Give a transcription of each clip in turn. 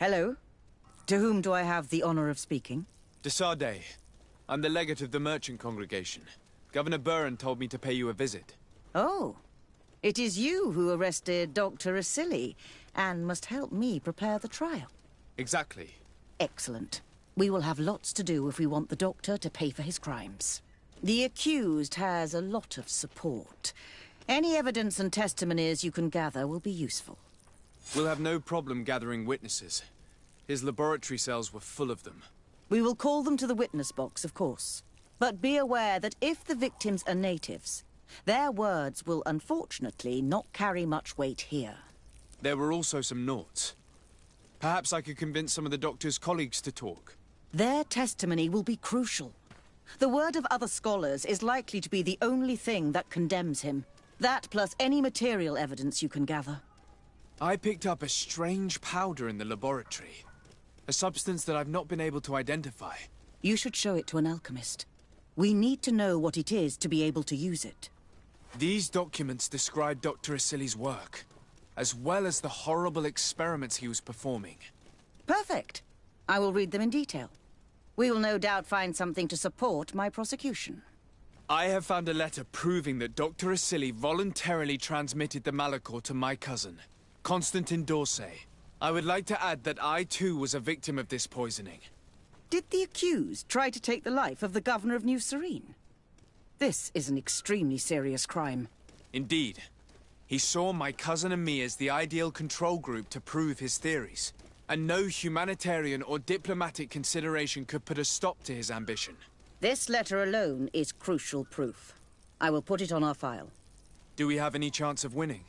Hello. To whom do I have the honor of speaking? Desade. I'm the legate of the merchant congregation. Governor Buren told me to pay you a visit. Oh. It is you who arrested Dr. Asili and must help me prepare the trial. Exactly. Excellent. We will have lots to do if we want the doctor to pay for his crimes. The accused has a lot of support. Any evidence and testimonies you can gather will be useful. We'll have no problem gathering witnesses. His laboratory cells were full of them. We will call them to the witness box, of course. But be aware that if the victims are natives, their words will unfortunately not carry much weight here. There were also some noughts. Perhaps I could convince some of the doctor's colleagues to talk. Their testimony will be crucial. The word of other scholars is likely to be the only thing that condemns him. That plus any material evidence you can gather. I picked up a strange powder in the laboratory. A substance that I've not been able to identify. You should show it to an alchemist. We need to know what it is to be able to use it. These documents describe Dr. Asili's work, as well as the horrible experiments he was performing. Perfect. I will read them in detail. We will no doubt find something to support my prosecution. I have found a letter proving that Dr. Asili voluntarily transmitted the Malachor to my cousin, Constantin d'Orsay. I would like to add that I too was a victim of this poisoning. Did the accused try to take the life of the governor of New Serene? This is an extremely serious crime. Indeed. He saw my cousin and me as the ideal control group to prove his theories. And no humanitarian or diplomatic consideration could put a stop to his ambition. This letter alone is crucial proof. I will put it on our file. Do we have any chance of winning?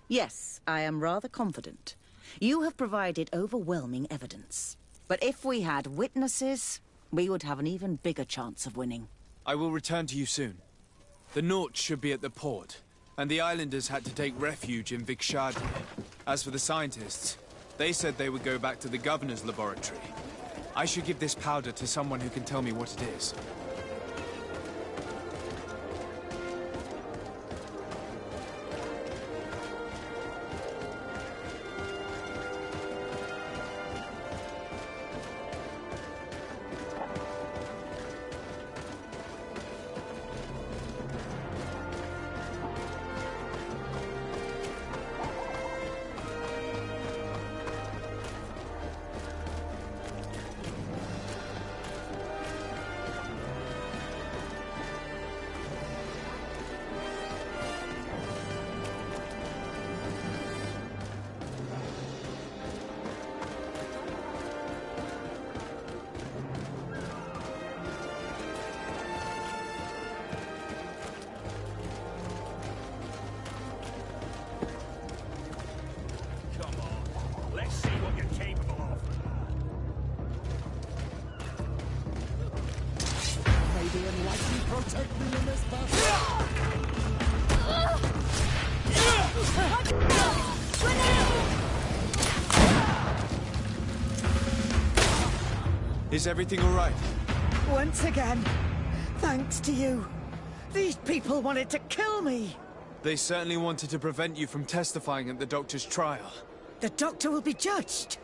Yes, I am rather confident. You have provided overwhelming evidence. But if we had witnesses, we would have an even bigger chance of winning. I will return to you soon. The Nauts should be at the port, and the islanders had to take refuge in Vikshadi. As for the scientists, they said they would go back to the governor's laboratory. I should give this powder to someone who can tell me what it is. Is everything all right? Once again, thanks to you. These people wanted to kill me. They certainly wanted to prevent you from testifying at the doctor's trial. The doctor will be judged.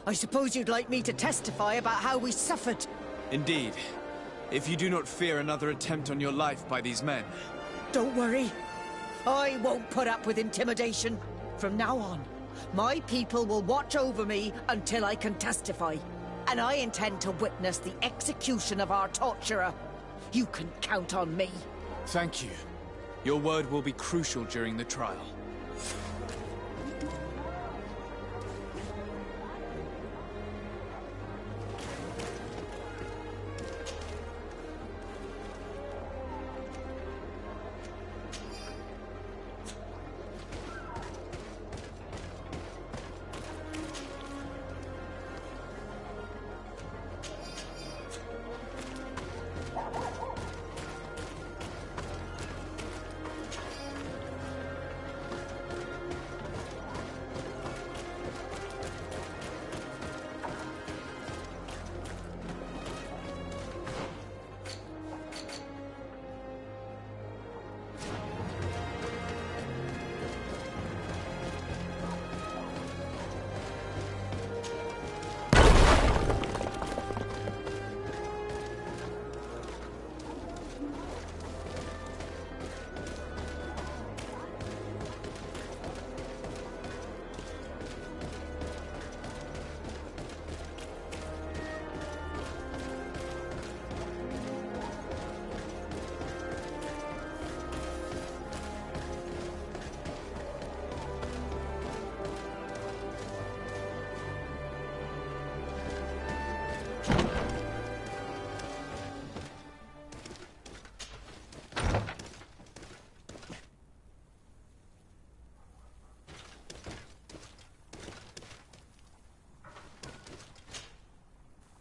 I suppose you'd like me to testify about how we suffered. Indeed. If you do not fear another attempt on your life by these men. Don't worry. I won't put up with intimidation. From now on, my people will watch over me until I can testify. And I intend to witness the execution of our torturer. You can count on me. Thank you. Your word will be crucial during the trial.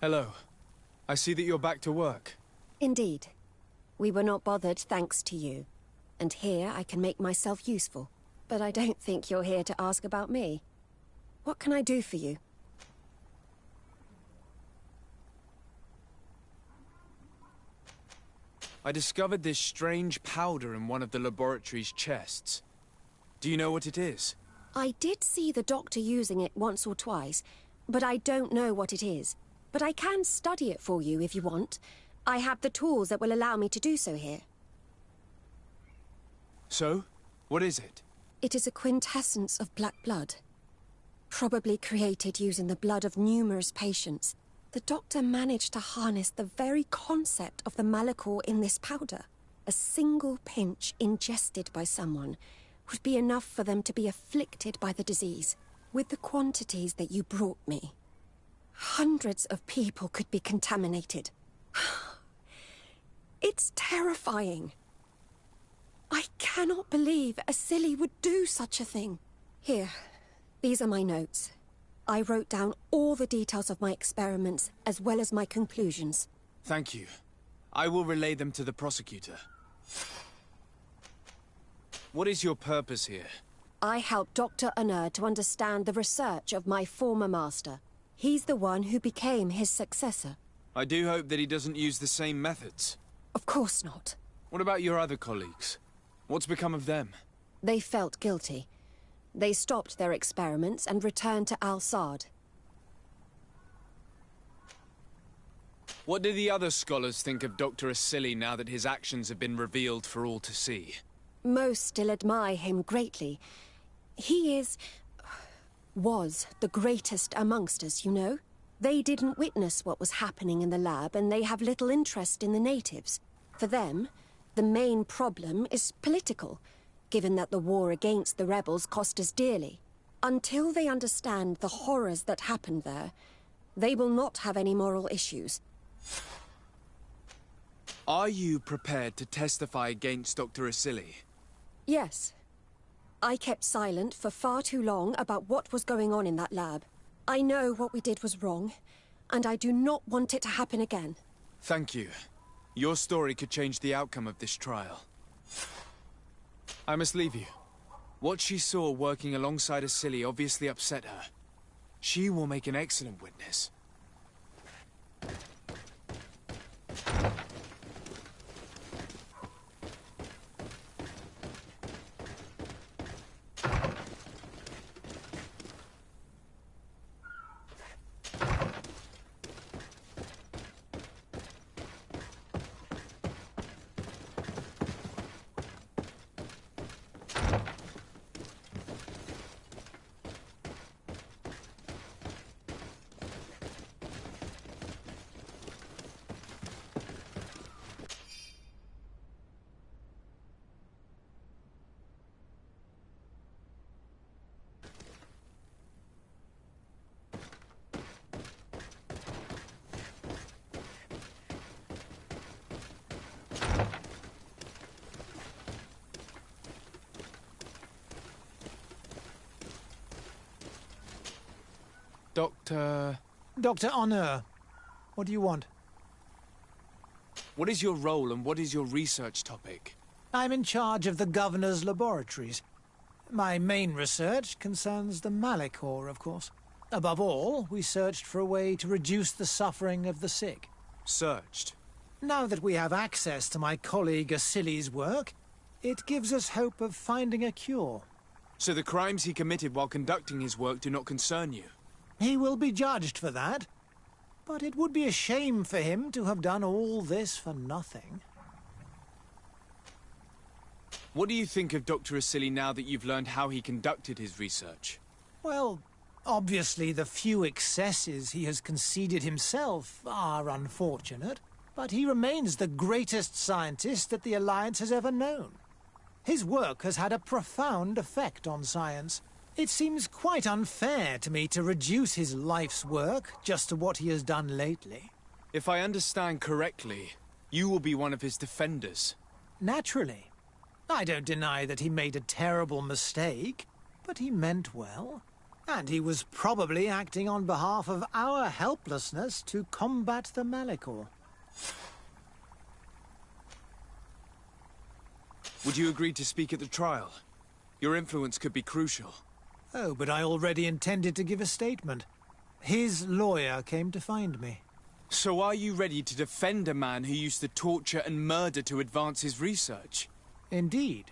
Hello. I see that you're back to work. Indeed. We were not bothered thanks to you. And here I can make myself useful. But I don't think you're here to ask about me. What can I do for you? I discovered this strange powder in one of the laboratory's chests. Do you know what it is? I did see the doctor using it once or twice, but I don't know what it is. But I can study it for you if you want. I have the tools that will allow me to do so here. So? What is it? It is a quintessence of black blood. Probably created using the blood of numerous patients. The doctor managed to harness the very concept of the Malachor in this powder. A single pinch ingested by someone would be enough for them to be afflicted by the disease. With the quantities that you brought me, hundreds of people could be contaminated. It's terrifying. I cannot believe a silly would do such a thing. Here, these are my notes. I wrote down all the details of my experiments, as well as my conclusions. Thank you. I will relay them to the prosecutor. What is your purpose here? I helped Dr. Unner to understand the research of my former master. He's the one who became his successor. I do hope that he doesn't use the same methods. Of course not. What about your other colleagues? What's become of them? They felt guilty. They stopped their experiments and returned to Al-Sad. What do the other scholars think of Dr. Asili now that his actions have been revealed for all to see? Most still admire him greatly. He was the greatest amongst us, you know? They didn't witness what was happening in the lab, and they have little interest in the natives. For them, the main problem is political, given that the war against the rebels cost us dearly. Until they understand the horrors that happened there, they will not have any moral issues. Are you prepared to testify against Dr. Asili? Yes. I kept silent for far too long about what was going on in that lab. I know what we did was wrong, and I do not want it to happen again. Thank you. Your story could change the outcome of this trial. I must leave you. What she saw working alongside Asili obviously upset her. She will make an excellent witness. Dr. Honor, what do you want? What is your role and what is your research topic? I'm in charge of the governor's laboratories. My main research concerns the Malachor, of course. Above all, we searched for a way to reduce the suffering of the sick. Searched? Now that we have access to my colleague Asili's work, it gives us hope of finding a cure. So the crimes he committed while conducting his work do not concern you? He will be judged for that. But it would be a shame for him to have done all this for nothing. What do you think of Dr. Asili now that you've learned how he conducted his research? Well, obviously the few excesses he has conceded himself are unfortunate, but he remains the greatest scientist that the Alliance has ever known. His work has had a profound effect on science. It seems quite unfair to me to reduce his life's work just to what he has done lately. If I understand correctly, you will be one of his defenders. Naturally. I don't deny that he made a terrible mistake, but he meant well. And he was probably acting on behalf of our helplessness to combat the Malicor. Would you agree to speak at the trial? Your influence could be crucial. Oh, but I already intended to give a statement. His lawyer came to find me. So are you ready to defend a man who used to torture and murder to advance his research? Indeed,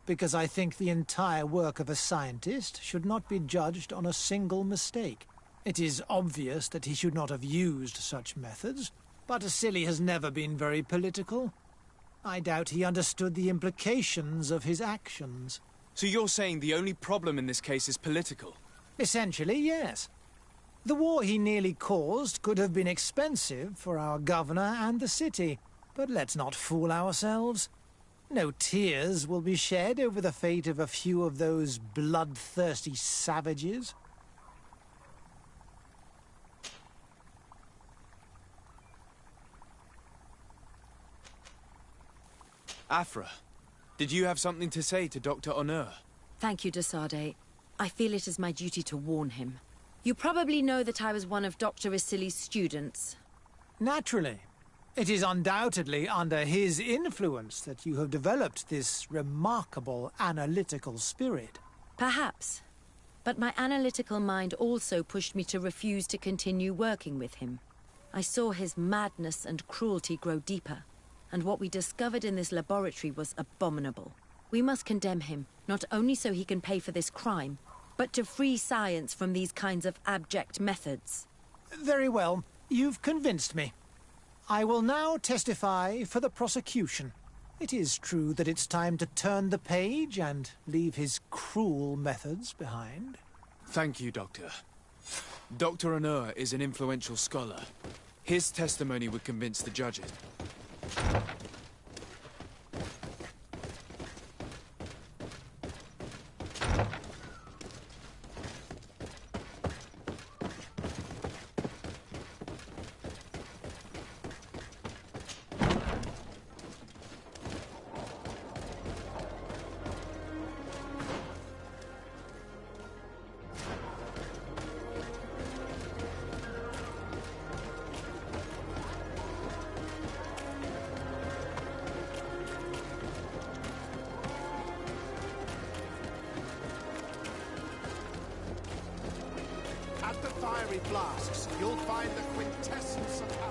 because I think the entire work of a scientist should not be judged on a single mistake. It is obvious that he should not have used such methods, but Asili has never been very political. I doubt he understood the implications of his actions. So you're saying the only problem in this case is political? Essentially, yes. The war he nearly caused could have been expensive for our governor and the city, but let's not fool ourselves. No tears will be shed over the fate of a few of those bloodthirsty savages. Afra, did you have something to say to Dr. Honor? Thank you, Desade. I feel it is my duty to warn him. You probably know that I was one of Dr. Asili's students. Naturally. It is undoubtedly under his influence that you have developed this remarkable analytical spirit. Perhaps. But my analytical mind also pushed me to refuse to continue working with him. I saw his madness and cruelty grow deeper, and what we discovered in this laboratory was abominable. We must condemn him, not only so he can pay for this crime, but to free science from these kinds of abject methods. Very well. You've convinced me. I will now testify for the prosecution. It is true that it's time to turn the page and leave his cruel methods behind. Thank you, Doctor. Dr. Honor is an influential scholar. His testimony would convince the judges. At the fiery flasks, you'll find the quintessence of power.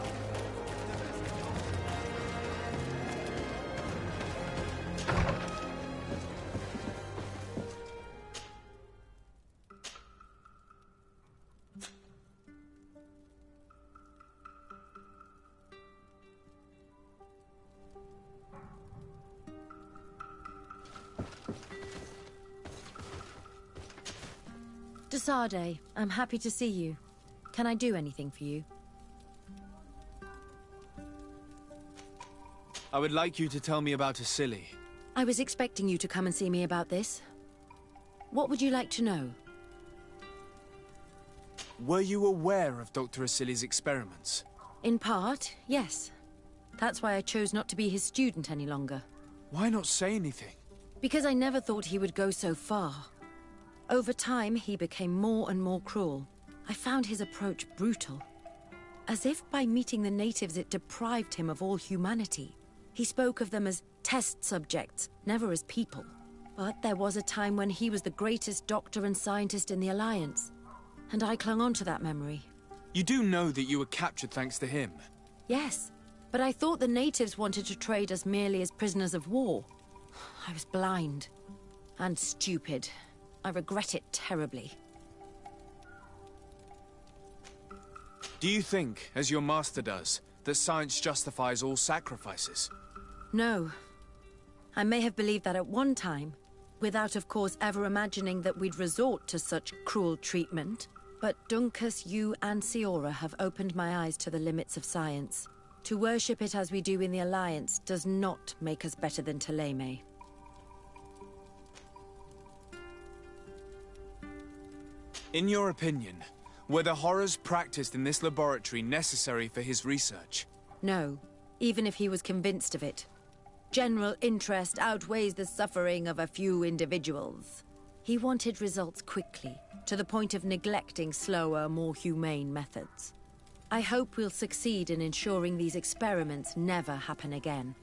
Desade, I'm happy to see you. Can I do anything for you? I would like you to tell me about Asili. I was expecting you to come and see me about this. What would you like to know? Were you aware of Dr. Asili's experiments? In part, yes. That's why I chose not to be his student any longer. Why not say anything? Because I never thought he would go so far. Over time, he became more and more cruel. I found his approach brutal. As if by meeting the natives it deprived him of all humanity. He spoke of them as test subjects, never as people. But there was a time when he was the greatest doctor and scientist in the Alliance. And I clung on to that memory. You do know that you were captured thanks to him. Yes, but I thought the natives wanted to trade us merely as prisoners of war. I was blind. And stupid. I regret it terribly. Do you think, as your master does, that science justifies all sacrifices? No. I may have believed that at one time, without of course ever imagining that we'd resort to such cruel treatment. But Dunkus, you and Siora have opened my eyes to the limits of science. To worship it as we do in the Alliance does not make us better than Thélème. In your opinion, were the horrors practiced in this laboratory necessary for his research? No, even if he was convinced of it. General interest outweighs the suffering of a few individuals. He wanted results quickly, to the point of neglecting slower, more humane methods. I hope we'll succeed in ensuring these experiments never happen again.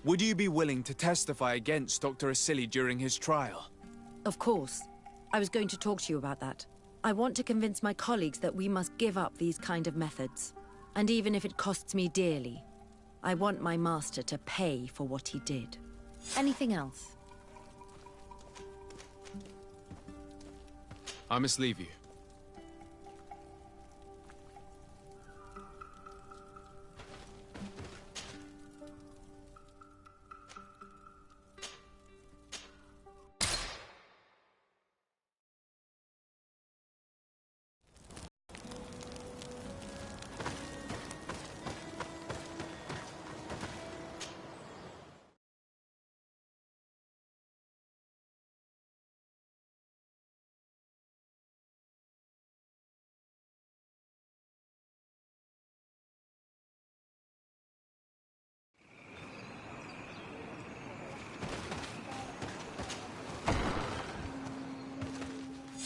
Would you be willing to testify against Dr. Asili during his trial? Of course. I was going to talk to you about that. I want to convince my colleagues that we must give up these kind of methods. And even if it costs me dearly, I want my master to pay for what he did. Anything else? I must leave you.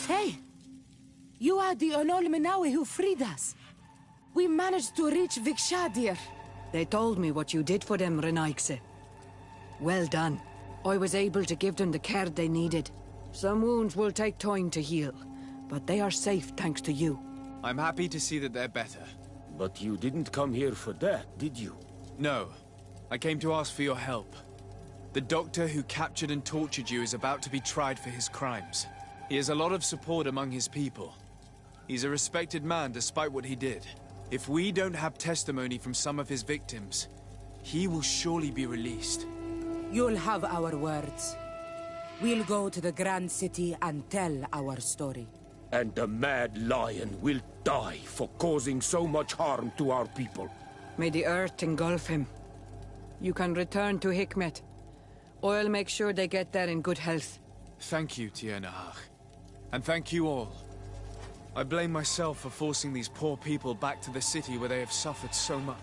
Hey! You are the Olol Menawi who freed us. We managed to reach Vikshadir. They told me what you did for them, Renaikse. Well done. I was able to give them the care they needed. Some wounds will take time to heal, but they are safe thanks to you. I'm happy to see that they're better. But you didn't come here for that, did you? No. I came to ask for your help. The doctor who captured and tortured you is about to be tried for his crimes. He has a lot of support among his people. He's a respected man despite what he did. If we don't have testimony from some of his victims, he will surely be released. You'll have our words. We'll go to the Grand City and tell our story. And the Mad Lion will die for causing so much harm to our people. May the earth engulf him. You can return to Hikmet. I'll make sure they get there in good health. Thank you, Tiernahach. And thank you all. I blame myself for forcing these poor people back to the city where they have suffered so much.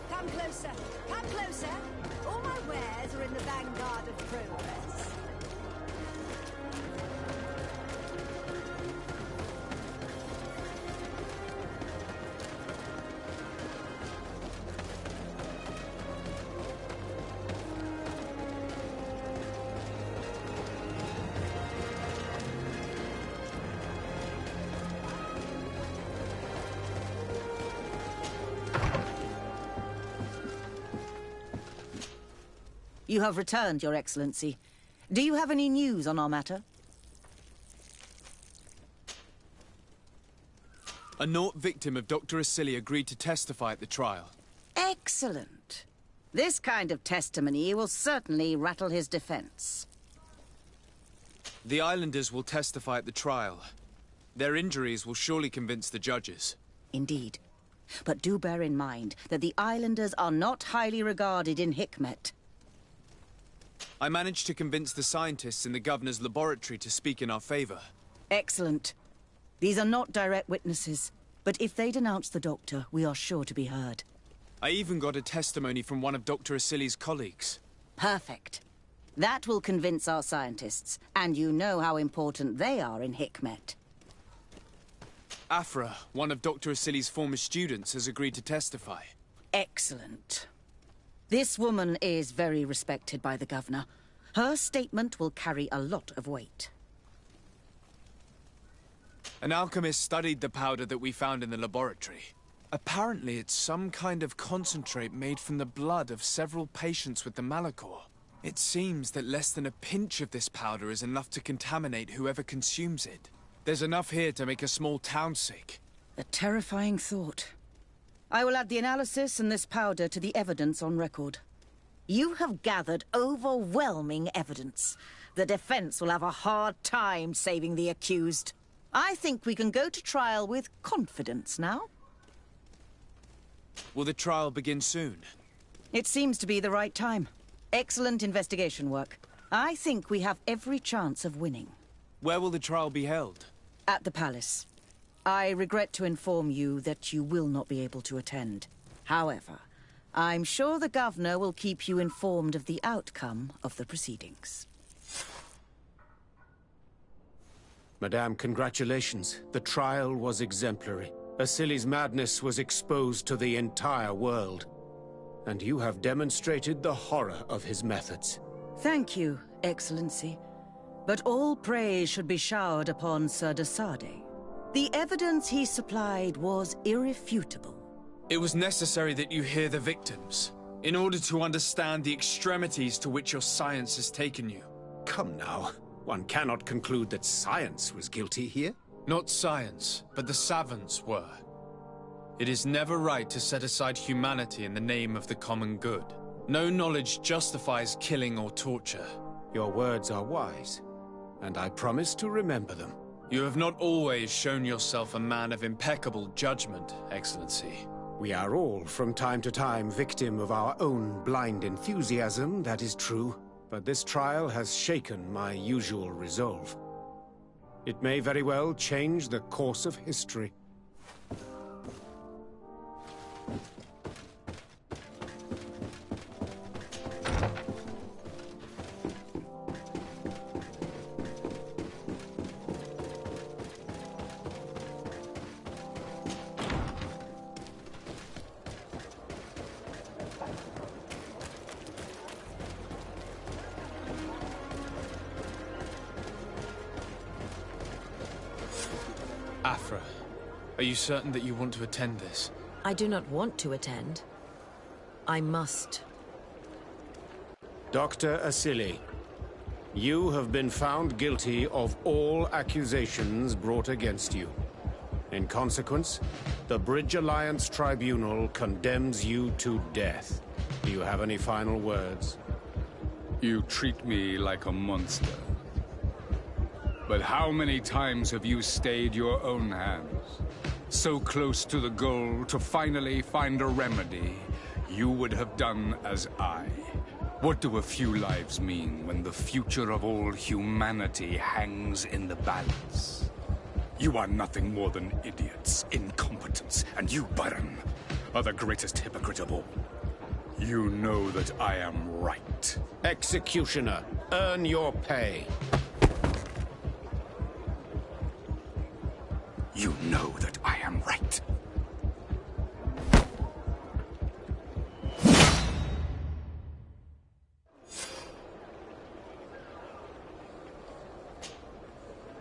Come closer. Come closer. All my wares are in the vanguard of progress. You have returned, Your Excellency. Do you have any news on our matter? A Nort victim of Dr. Asili agreed to testify at the trial. Excellent. This kind of testimony will certainly rattle his defense. The islanders will testify at the trial. Their injuries will surely convince the judges. Indeed. But do bear in mind that the islanders are not highly regarded in Hikmet. I managed to convince the scientists in the governor's laboratory to speak in our favor. Excellent. These are not direct witnesses, but if they denounce the doctor, we are sure to be heard. I even got a testimony from one of Dr. Asili's colleagues. Perfect. That will convince our scientists, and you know how important they are in Hikmet. Afra, one of Dr. Asili's former students, has agreed to testify. Excellent. This woman is very respected by the governor. Her statement will carry a lot of weight. An alchemist studied the powder that we found in the laboratory. Apparently, it's some kind of concentrate made from the blood of several patients with the Malachor. It seems that less than a pinch of this powder is enough to contaminate whoever consumes it. There's enough here to make a small town sick. A terrifying thought. I will add the analysis and this powder to the evidence on record. You have gathered overwhelming evidence. The defense will have a hard time saving the accused. I think we can go to trial with confidence now. Will the trial begin soon? It seems to be the right time. Excellent investigation work. I think we have every chance of winning. Where will the trial be held? At the palace. I regret to inform you that you will not be able to attend. However, I'm sure the governor will keep you informed of the outcome of the proceedings. Madame, congratulations. The trial was exemplary. Asili's madness was exposed to the entire world. And you have demonstrated the horror of his methods. Thank you, Excellency. But all praise should be showered upon Sir de Sardet. The evidence he supplied was irrefutable. It was necessary that you hear the victims, in order to understand the extremities to which your science has taken you. Come now. One cannot conclude that science was guilty here. Not science, but the savants were. It is never right to set aside humanity in the name of the common good. No knowledge justifies killing or torture. Your words are wise, and I promise to remember them. You have not always shown yourself a man of impeccable judgment, Excellency. We are all, from time to time, victim of our own blind enthusiasm, that is true. But this trial has shaken my usual resolve. It may very well change the course of history. Afra, are you certain that you want to attend this? I do not want to attend. I must. Dr. Asili, you have been found guilty of all accusations brought against you. In consequence, the Bridge Alliance Tribunal condemns you to death. Do you have any final words? You treat me like a monster. But how many times have you stayed your own hands? So close to the goal to finally find a remedy, you would have done as I. What do a few lives mean when the future of all humanity hangs in the balance? You are nothing more than idiots, incompetents, and you, Baron, are the greatest hypocrite of all. You know that I am right. Executioner, earn your pay. You know that I am right.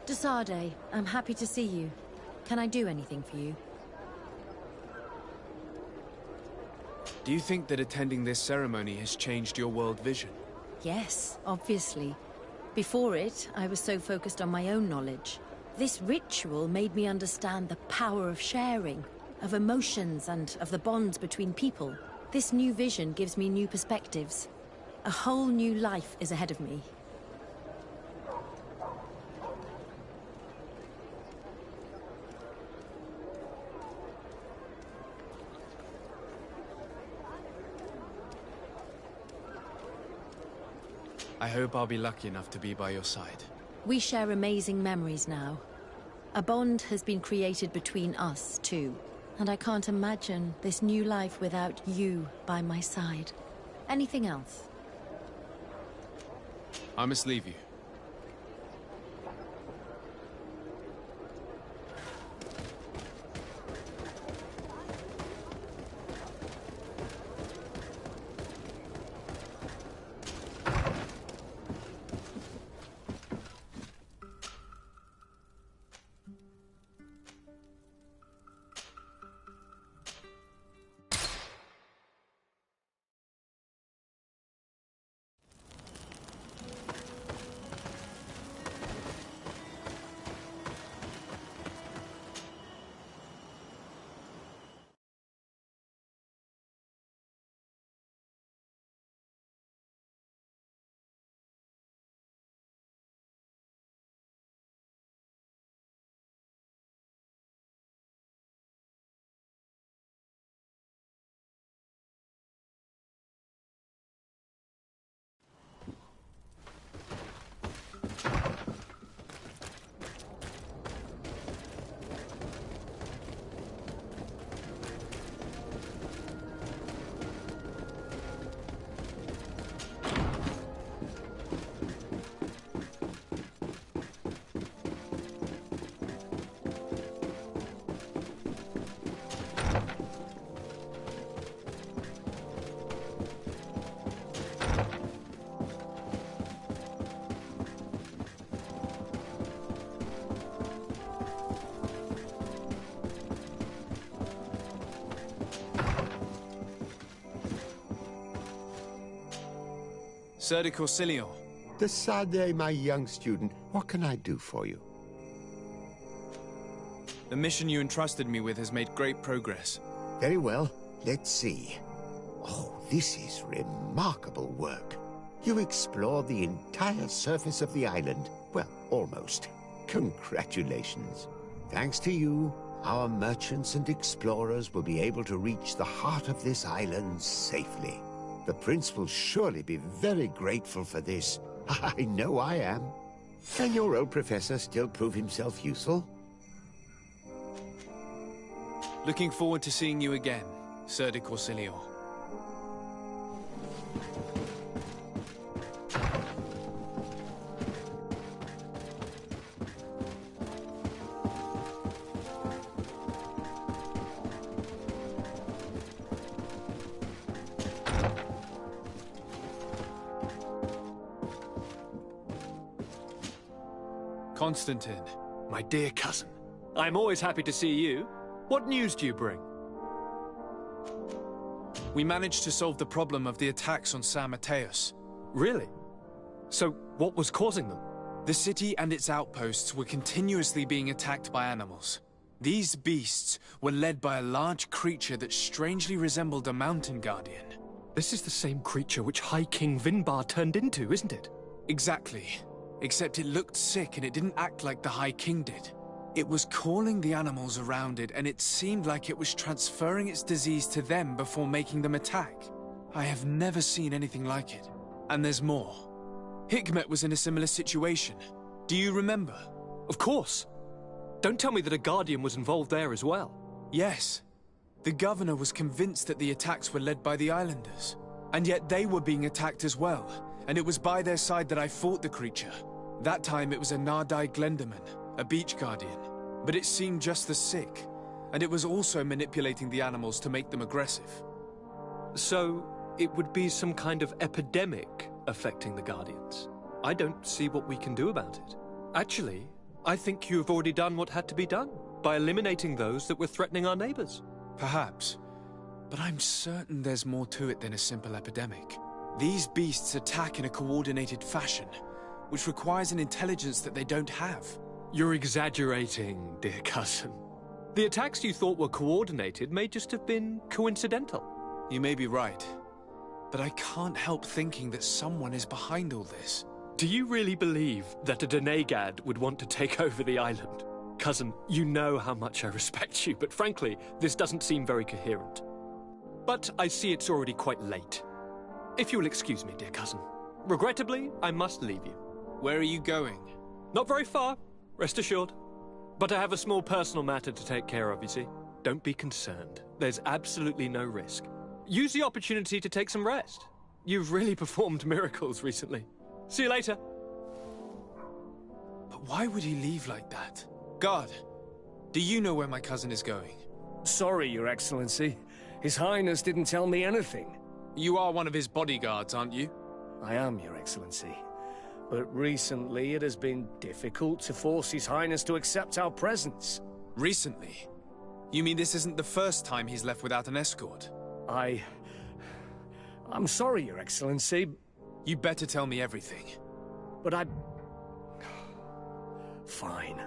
De Sardet, I'm happy to see you. Can I do anything for you? Do you think that attending this ceremony has changed your world vision? Yes, obviously. Before it, I was so focused on my own knowledge. This ritual made me understand the power of sharing, of emotions, and of the bonds between people. This new vision gives me new perspectives. A whole new life is ahead of me. I hope I'll be lucky enough to be by your side. We share amazing memories now. A bond has been created between us two, and I can't imagine this new life without you by my side. Anything else? I must leave you. Sir de Corsillion. Decidez, my young student. What can I do for you? The mission you entrusted me with has made great progress. Very well. Let's see. Oh, this is remarkable work. You explored the entire surface of the island. Well, almost. Congratulations. Thanks to you, our merchants and explorers will be able to reach the heart of this island safely. The Prince will surely be very grateful for this. I know I am. Can your old professor still prove himself useful? Looking forward to seeing you again, Sir de Corsillion. Constantine. My dear cousin, I'm always happy to see you. What news do you bring? We managed to solve the problem of the attacks on San Mateus. Really? So, what was causing them? The city and its outposts were continuously being attacked by animals. These beasts were led by a large creature that strangely resembled a mountain guardian. This is the same creature which High King Vinbar turned into, isn't it? Exactly. Except it looked sick and it didn't act like the High King did. It was calling the animals around it, and it seemed like it was transferring its disease to them before making them attack. I have never seen anything like it. And there's more. Hikmet was in a similar situation. Do you remember? Of course. Don't tell me that a Guardian was involved there as well. Yes. The governor was convinced that the attacks were led by the islanders. And yet they were being attacked as well. And it was by their side that I fought the creature. That time it was a Nardai Glenderman, a beach guardian. But it seemed just as sick. And it was also manipulating the animals to make them aggressive. So, it would be some kind of epidemic affecting the Guardians. I don't see what we can do about it. Actually, I think you have already done what had to be done, by eliminating those that were threatening our neighbors. Perhaps. But I'm certain there's more to it than a simple epidemic. These beasts attack in a coordinated fashion, which requires an intelligence that they don't have. You're exaggerating, dear cousin. The attacks you thought were coordinated may just have been coincidental. You may be right, but I can't help thinking that someone is behind all this. Do you really believe that a Denegad would want to take over the island? Cousin, you know how much I respect you, but frankly, this doesn't seem very coherent. But I see it's already quite late. If you'll excuse me, dear cousin, regrettably, I must leave you. Where are you going? Not very far, rest assured. But I have a small personal matter to take care of, you see. Don't be concerned. There's absolutely no risk. Use the opportunity to take some rest. You've really performed miracles recently. See you later. But why would he leave like that? Guard, do you know where my cousin is going? Sorry, Your Excellency. His Highness didn't tell me anything. You are one of his bodyguards, aren't you? I am, Your Excellency. But recently it has been difficult to force His Highness to accept our presence. Recently? You mean this isn't the first time he's left without an escort? I'm sorry, Your Excellency. You better tell me everything. But Fine.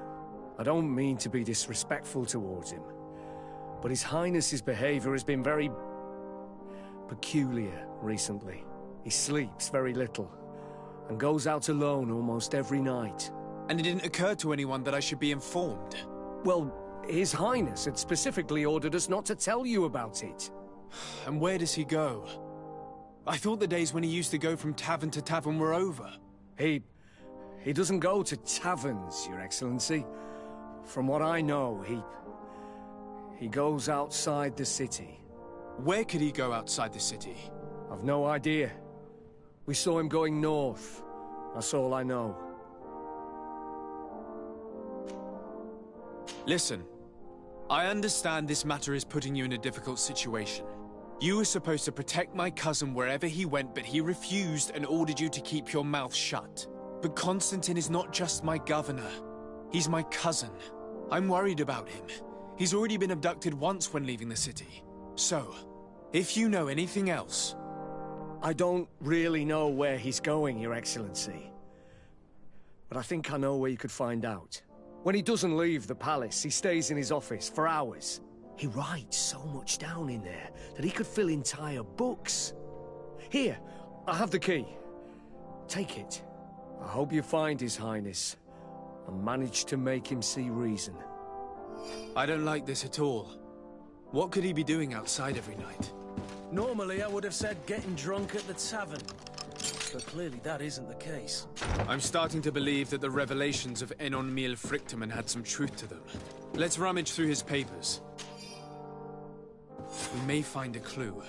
I don't mean to be disrespectful towards him. But His Highness's behavior has been very peculiar recently. He sleeps very little, and goes out alone almost every night. And it didn't occur to anyone that I should be informed? Well, His Highness had specifically ordered us not to tell you about it. And where does he go? I thought the days when he used to go from tavern to tavern were over. He doesn't go to taverns, Your Excellency. From what I know, he goes outside the city. Where could he go outside the city? I've no idea. We saw him going north. That's all I know. Listen, I understand this matter is putting you in a difficult situation. You were supposed to protect my cousin wherever he went, but he refused and ordered you to keep your mouth shut. But Constantine is not just my governor. He's my cousin. I'm worried about him. He's already been abducted once when leaving the city. So, if you know anything else... I don't really know where he's going, Your Excellency. But I think I know where you could find out. When he doesn't leave the palace, he stays in his office for hours. He writes so much down in there that he could fill entire books. Here, I have the key. Take it. I hope you find His Highness and manage to make him see reason. I don't like this at all. What could he be doing outside every night? Normally, I would have said getting drunk at the tavern. But clearly that isn't the case. I'm starting to believe that the revelations of Enon Mil Frictamen had some truth to them. Let's rummage through his papers. We may find a clue.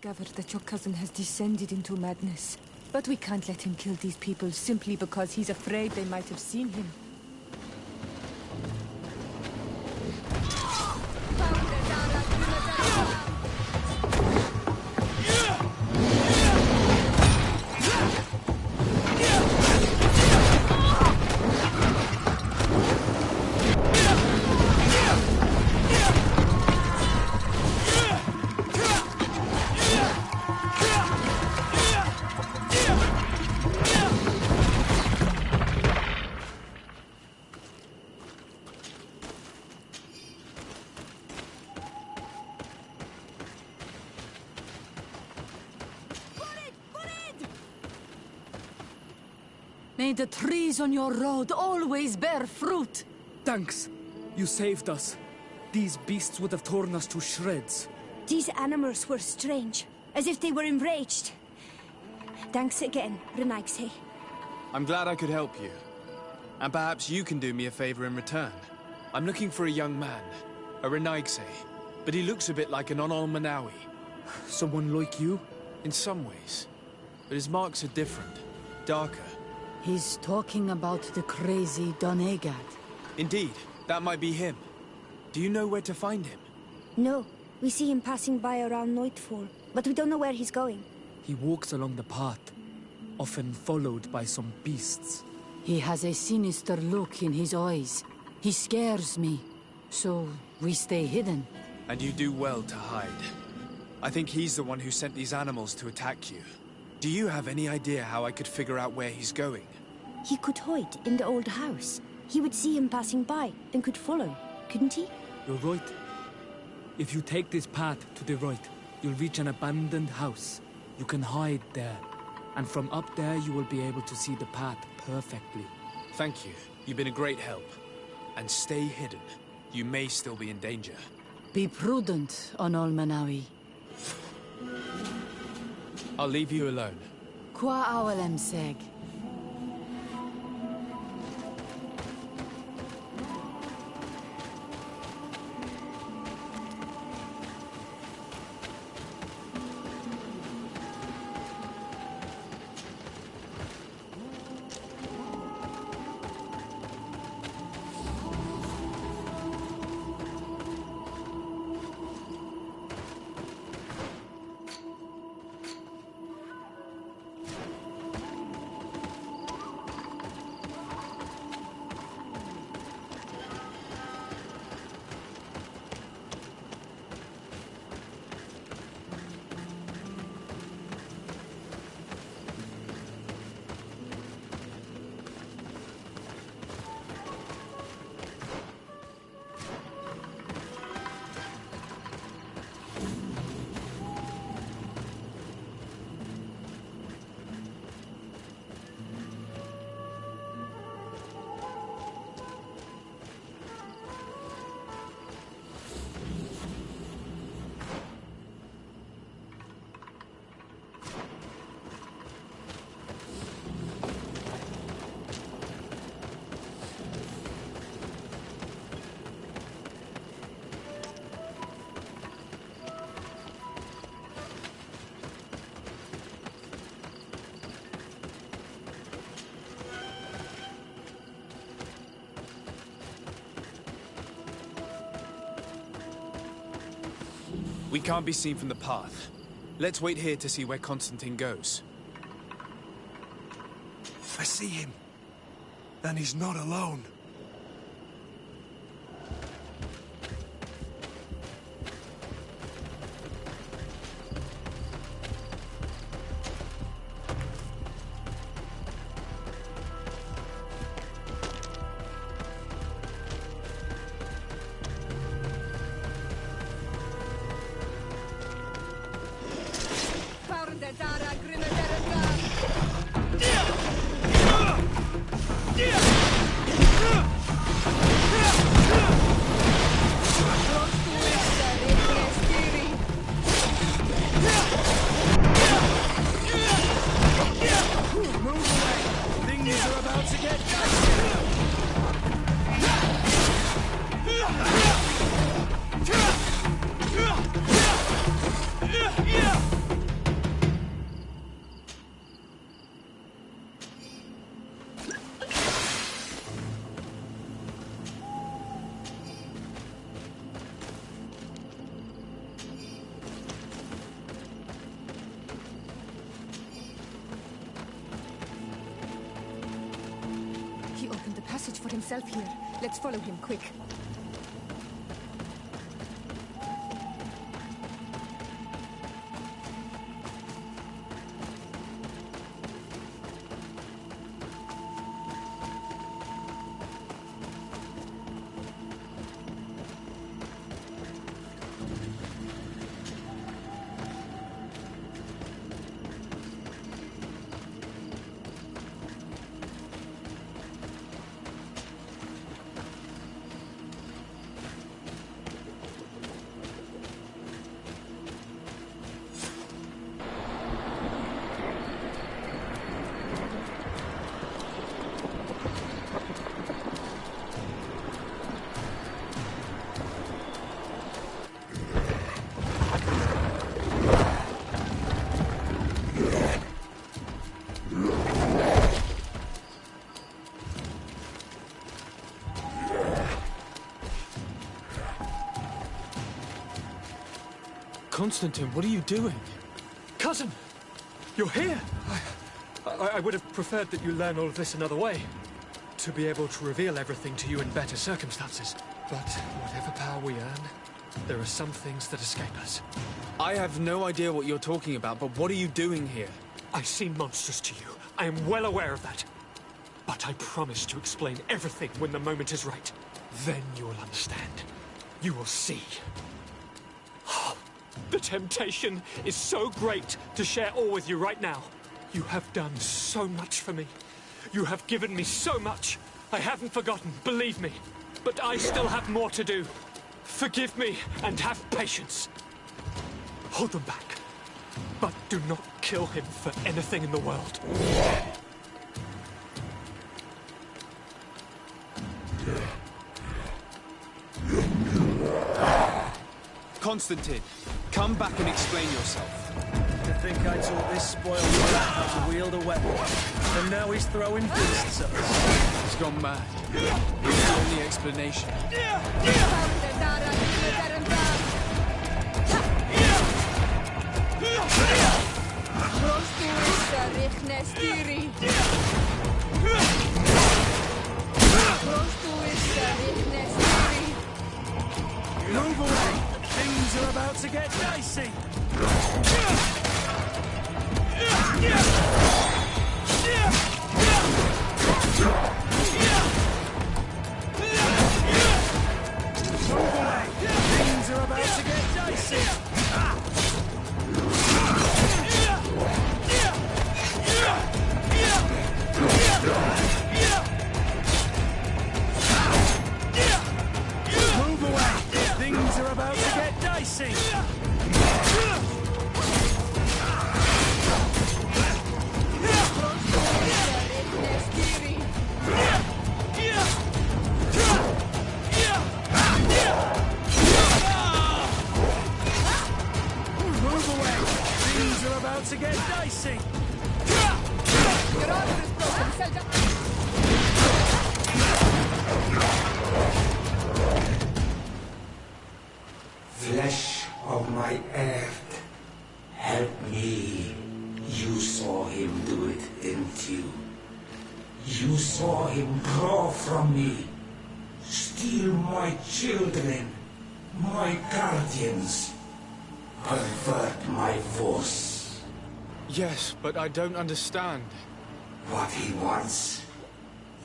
Discovered that your cousin has descended into madness. But we can't let him kill these people simply because he's afraid they might have seen him. May the trees on your road always bear fruit. Thanks. You saved us. These beasts would have torn us to shreds. These animals were strange, as if they were enraged. Thanks again, Renaigse. I'm glad I could help you. And perhaps you can do me a favor in return. I'm looking for a young man, a Renaigse, but he looks a bit like an Onol Manawi. Someone like you? In some ways. But his marks are different, darker. He's talking about the crazy Donegad. Indeed, that might be him. Do you know where to find him? No, we see him passing by around nightfall, but we don't know where he's going. He walks along the path, often followed by some beasts. He has a sinister look in his eyes. He scares me, so we stay hidden. And you do well to hide. I think he's the one who sent these animals to attack you. Do you have any idea how I could figure out where he's going? He could hide in the old house. He would see him passing by and could follow, couldn't he? You're right. If you take this path to the right, you'll reach an abandoned house. You can hide there. And from up there, you will be able to see the path perfectly. Thank you. You've been a great help. And stay hidden. You may still be in danger. Be prudent, Onol Manawi. I'll leave you alone. Qua awalem seg. We can't be seen from the path. Let's wait here to see where Constantine goes. I see him. And he's not alone. For himself here. Let's follow him, quick. Constantine, what are you doing? Cousin! You're here! I would have preferred that you learn all of this another way. To be able to reveal everything to you in better circumstances. But whatever power we earn, there are some things that escape us. I have no idea what you're talking about, but what are you doing here? I seem monstrous to you. I am well aware of that. But I promise to explain everything when the moment is right. Then you will understand. You will see. The temptation is so great to share all with you right now. You have done so much for me. You have given me so much. I haven't forgotten, believe me. But I still have more to do. Forgive me and have patience. Hold them back. But do not kill him for anything in the world. Constantine, come back and explain yourself. You think I taught this spoiled brat how to wield a weapon, and now he's throwing beasts at us? He's gone mad. It's the only explanation. Move away! Things are about to get dicey! Move away! Things are about to get dicey! Move away! Things are about to get dicey! Move away! Things are about to get dicey! Your armor is broken. Sell down. Flesh of my earth, help me. You saw him do it, didn't you? You saw him draw from me, steal my children, my guardians, pervert my force. Yes, but I don't understand. What he wants,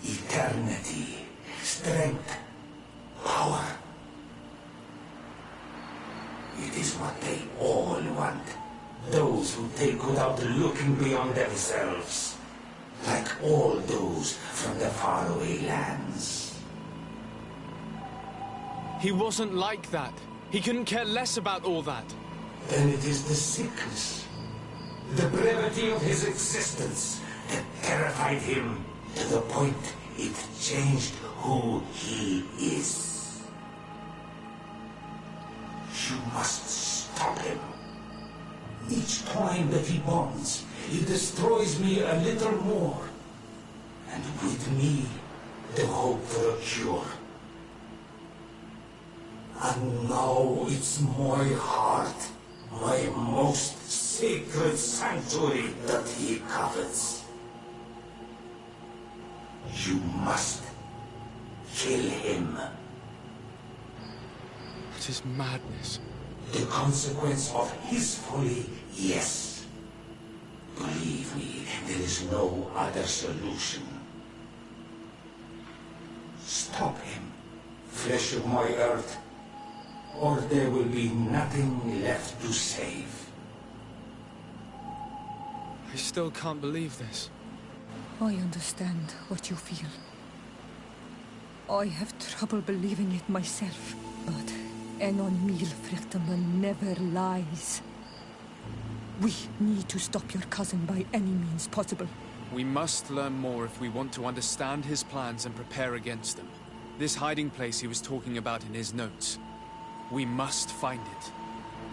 eternity, strength, power. It is what they all want. Those who take without looking beyond themselves. Like all those from the faraway lands. He wasn't like that. He couldn't care less about all that. Then it is the sickness, the brevity of his existence that terrified him to the point it changed who he is. You must stop him. Each time that he bonds, he destroys me a little more. And with me, the hope for a cure. And now it's my heart, my most sacred sanctuary that he covets. You must kill him. It is madness. The consequence of his folly, yes. Believe me, there is no other solution. Stop him, flesh of my earth, or there will be nothing left to save. I still can't believe this. I understand what you feel. I have trouble believing it myself, but Enon Milfrichtenman never lies. We need to stop your cousin by any means possible. We must learn more if we want to understand his plans and prepare against them. This hiding place he was talking about in his notes. We must find it.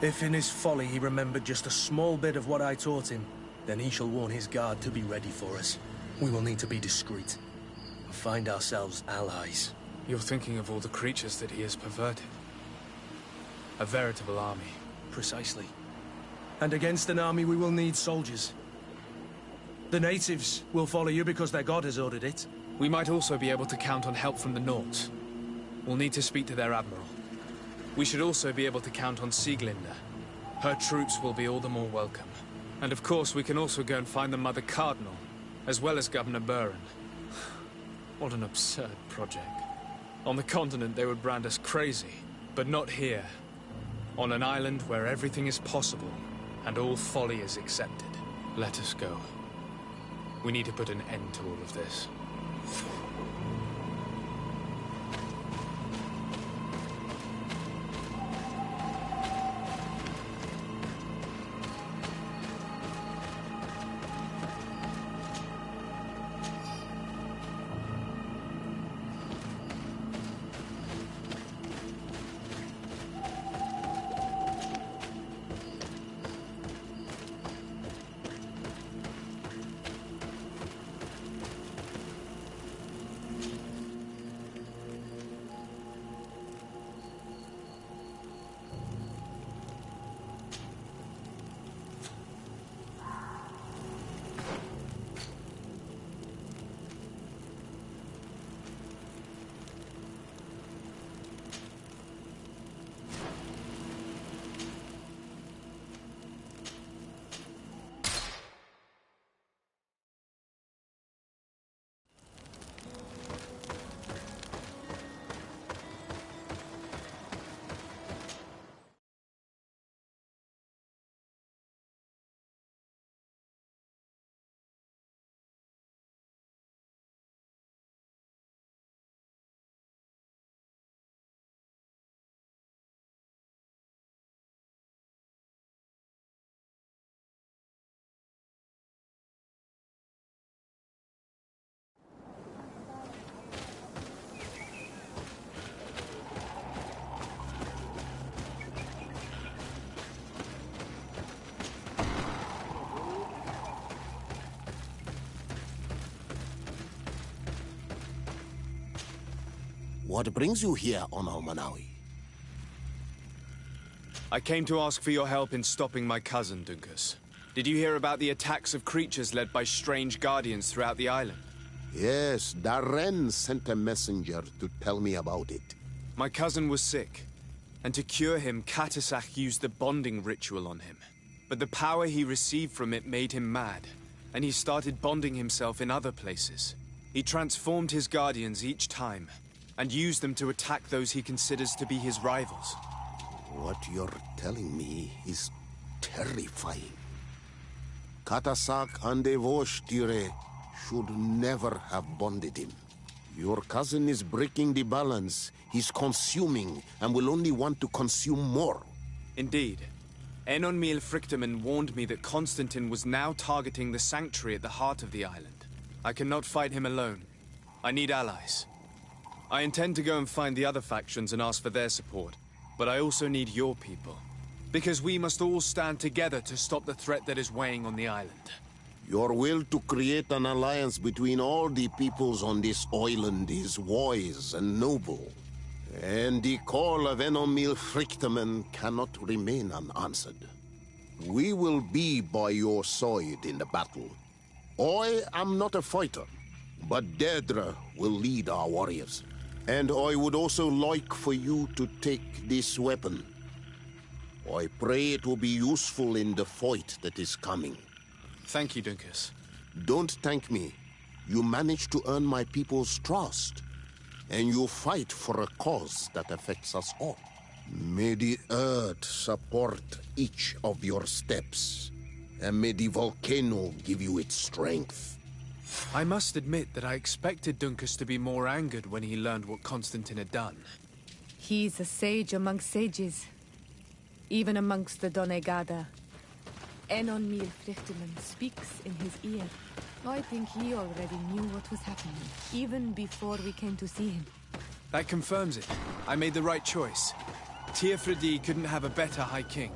If in his folly he remembered just a small bit of what I taught him, then he shall warn his guard to be ready for us. We will need to be discreet and find ourselves allies. You're thinking of all the creatures that he has perverted. A veritable army. Precisely. And against an army we will need soldiers. The natives will follow you because their god has ordered it. We might also be able to count on help from the Nauts. We'll need to speak to their admiral. We should also be able to count on Sieglinde. Her troops will be all the more welcome. And of course we can also go and find the Mother Cardinal, as well as Governor Buren. What an absurd project. On the continent they would brand us crazy, but not here. On an island where everything is possible, and all folly is accepted. Let us go. We need to put an end to all of this. What brings you here on Almanawi? I came to ask for your help in stopping my cousin, Dunkus. Did you hear about the attacks of creatures led by strange guardians throughout the island? Yes, Darren sent a messenger to tell me about it. My cousin was sick, and to cure him, Katasak used the bonding ritual on him. But the power he received from it made him mad, and he started bonding himself in other places. He transformed his guardians each time, and used them to attack those he considers to be his rivals. What you're telling me is terrifying. Katasak and Evosh should never have bonded him. Your cousin is breaking the balance. He's consuming, and will only want to consume more. Indeed. Enonmil Frichtemann warned me that Constantine was now targeting the sanctuary at the heart of the island. I cannot fight him alone. I need allies. I intend to go and find the other factions and ask for their support, but I also need your people. Because we must all stand together to stop the threat that is weighing on the island. Your will to create an alliance between all the peoples on this island is wise and noble. And the call of Enonmil Frichtemann cannot remain unanswered. We will be by your side in the battle. I am not a fighter, but Deirdre will lead our warriors. And I would also like for you to take this weapon. I pray it will be useful in the fight that is coming. Thank you, Dunkus. Don't thank me. You managed to earn my people's trust. And you fight for a cause that affects us all. May the earth support each of your steps. And may the volcano give you its strength. I must admit that I expected Dunkus to be more angered when he learned what Constantine had done. He's a sage amongst sages. Even amongst the Donegada. Enonmil Frichtemann speaks in his ear. I think he already knew what was happening, even before we came to see him. That confirms it. I made the right choice. Teofredi couldn't have a better High King.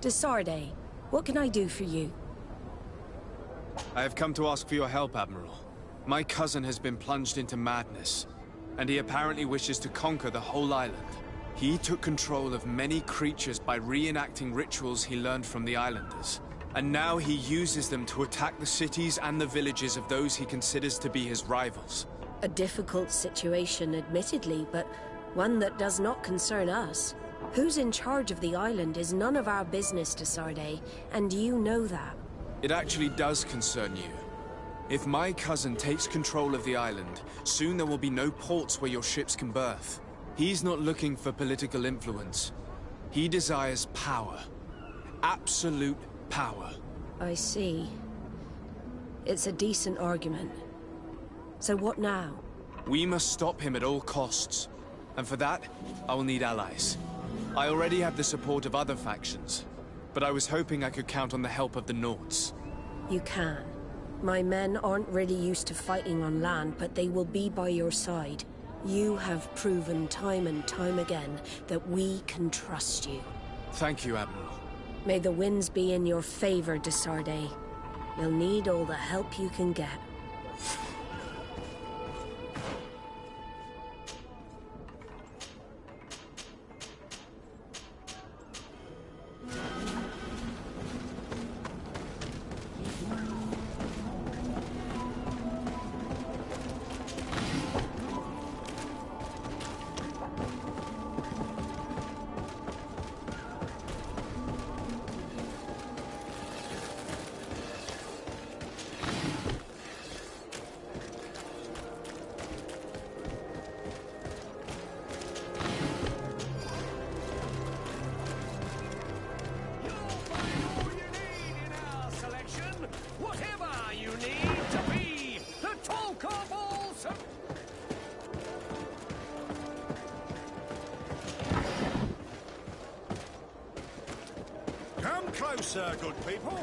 Desarde, what can I do for you? I have come to ask for your help, Admiral. My cousin has been plunged into madness, and he apparently wishes to conquer the whole island. He took control of many creatures by reenacting rituals he learned from the islanders. And now he uses them to attack the cities and the villages of those he considers to be his rivals. A difficult situation, admittedly, but one that does not concern us. Who's in charge of the island is none of our business, Desarde, and you know that. It actually does concern you. If my cousin takes control of the island, soon there will be no ports where your ships can berth. He's not looking for political influence. He desires power. Absolute power. I see. It's a decent argument. So what now? We must stop him at all costs. And for that, I will need allies. I already have the support of other factions, but I was hoping I could count on the help of the Nords. You can. My men aren't really used to fighting on land, but they will be by your side. You have proven time and time again that we can trust you. Thank you, Admiral. May the winds be in your favor, de Sardet. You'll need all the help you can get. Closer, good people.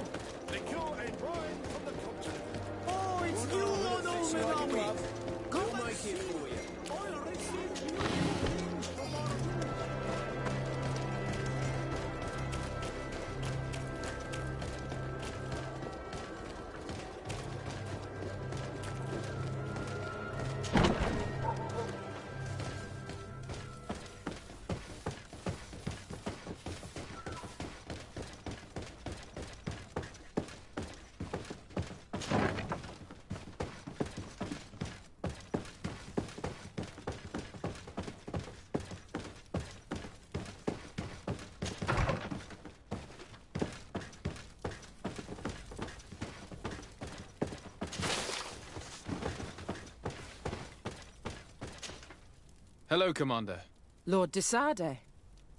Liqueur and wine from the continent. Oh, it's you, Lord Omen. Go make it for you. I'll receive you from our... Hello, Commander. Lord de Sardet,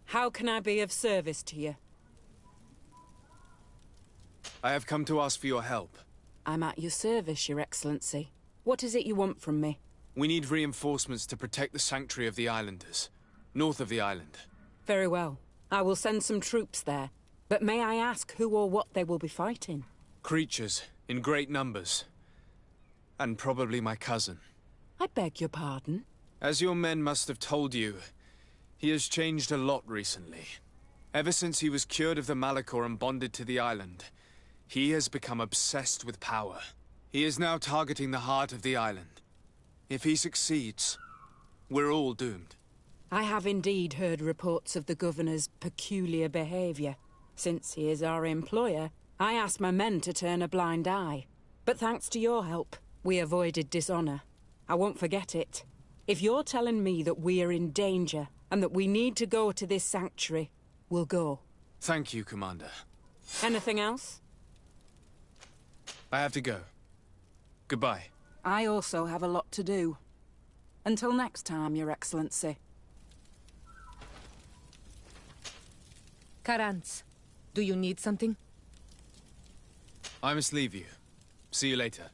how can I be of service to you? I have come to ask for your help. I'm at your service, Your Excellency. What is it you want from me? We need reinforcements to protect the sanctuary of the Islanders, north of the island. Very well. I will send some troops there. But may I ask who or what they will be fighting? Creatures, in great numbers. And probably my cousin. I beg your pardon? As your men must have told you, he has changed a lot recently. Ever since he was cured of the Malachor and bonded to the island, he has become obsessed with power. He is now targeting the heart of the island. If he succeeds, we're all doomed. I have indeed heard reports of the Governor's peculiar behavior. Since he is our employer, I asked my men to turn a blind eye. But thanks to your help, we avoided dishonor. I won't forget it. If you're telling me that we are in danger, and that we need to go to this sanctuary, we'll go. Thank you, Commander. Anything else? I have to go. Goodbye. I also have a lot to do. Until next time, Your Excellency. Karantz, do you need something? I must leave you. See you later.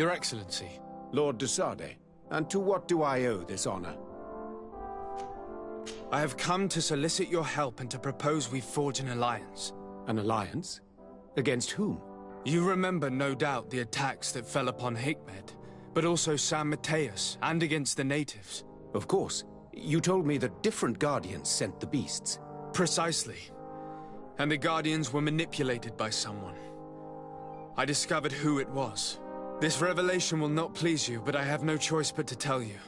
Your Excellency. Lord de Sardet, and to what do I owe this honor? I have come to solicit your help and to propose we forge an alliance. An alliance? Against whom? You remember, no doubt, the attacks that fell upon Hikmet, but also San Mateus, and against the natives. Of course. You told me that different Guardians sent the beasts. Precisely. And the Guardians were manipulated by someone. I discovered who it was. This revelation will not please you, but I have no choice but to tell you.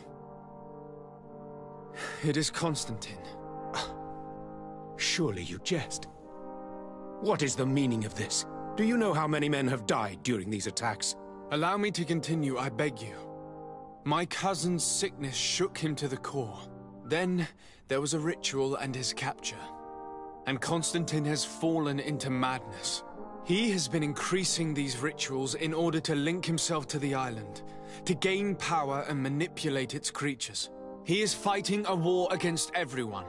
It is Constantine. Surely you jest. What is the meaning of this? Do you know how many men have died during these attacks? Allow me to continue, I beg you. My cousin's sickness shook him to the core. Then, there was a ritual and his capture. And Constantine has fallen into madness. He has been increasing these rituals in order to link himself to the island, to gain power and manipulate its creatures. He is fighting a war against everyone,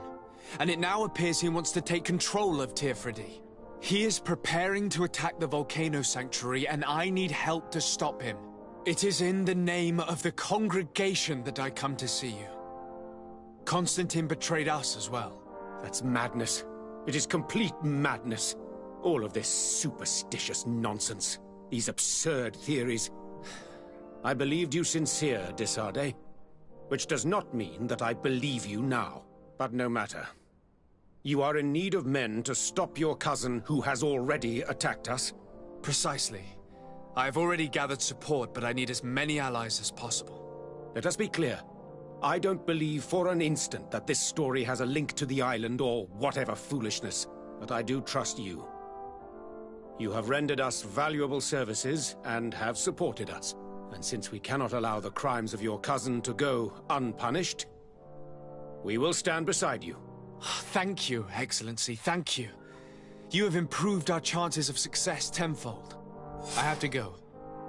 and it now appears he wants to take control of Teerfredi. He is preparing to attack the volcano sanctuary, and I need help to stop him. It is in the name of the congregation that I come to see you. Constantine betrayed us as well. That's madness. It is complete madness. All of this superstitious nonsense. These absurd theories. I believed you sincere, de Sardet. Which does not mean that I believe you now. But no matter. You are in need of men to stop your cousin who has already attacked us? Precisely. I have already gathered support, but I need as many allies as possible. Let us be clear. I don't believe for an instant that this story has a link to the island or whatever foolishness, but I do trust you. You have rendered us valuable services and have supported us. And since we cannot allow the crimes of your cousin to go unpunished, we will stand beside you. Thank you, Excellency, thank you. You have improved our chances of success tenfold. I have to go.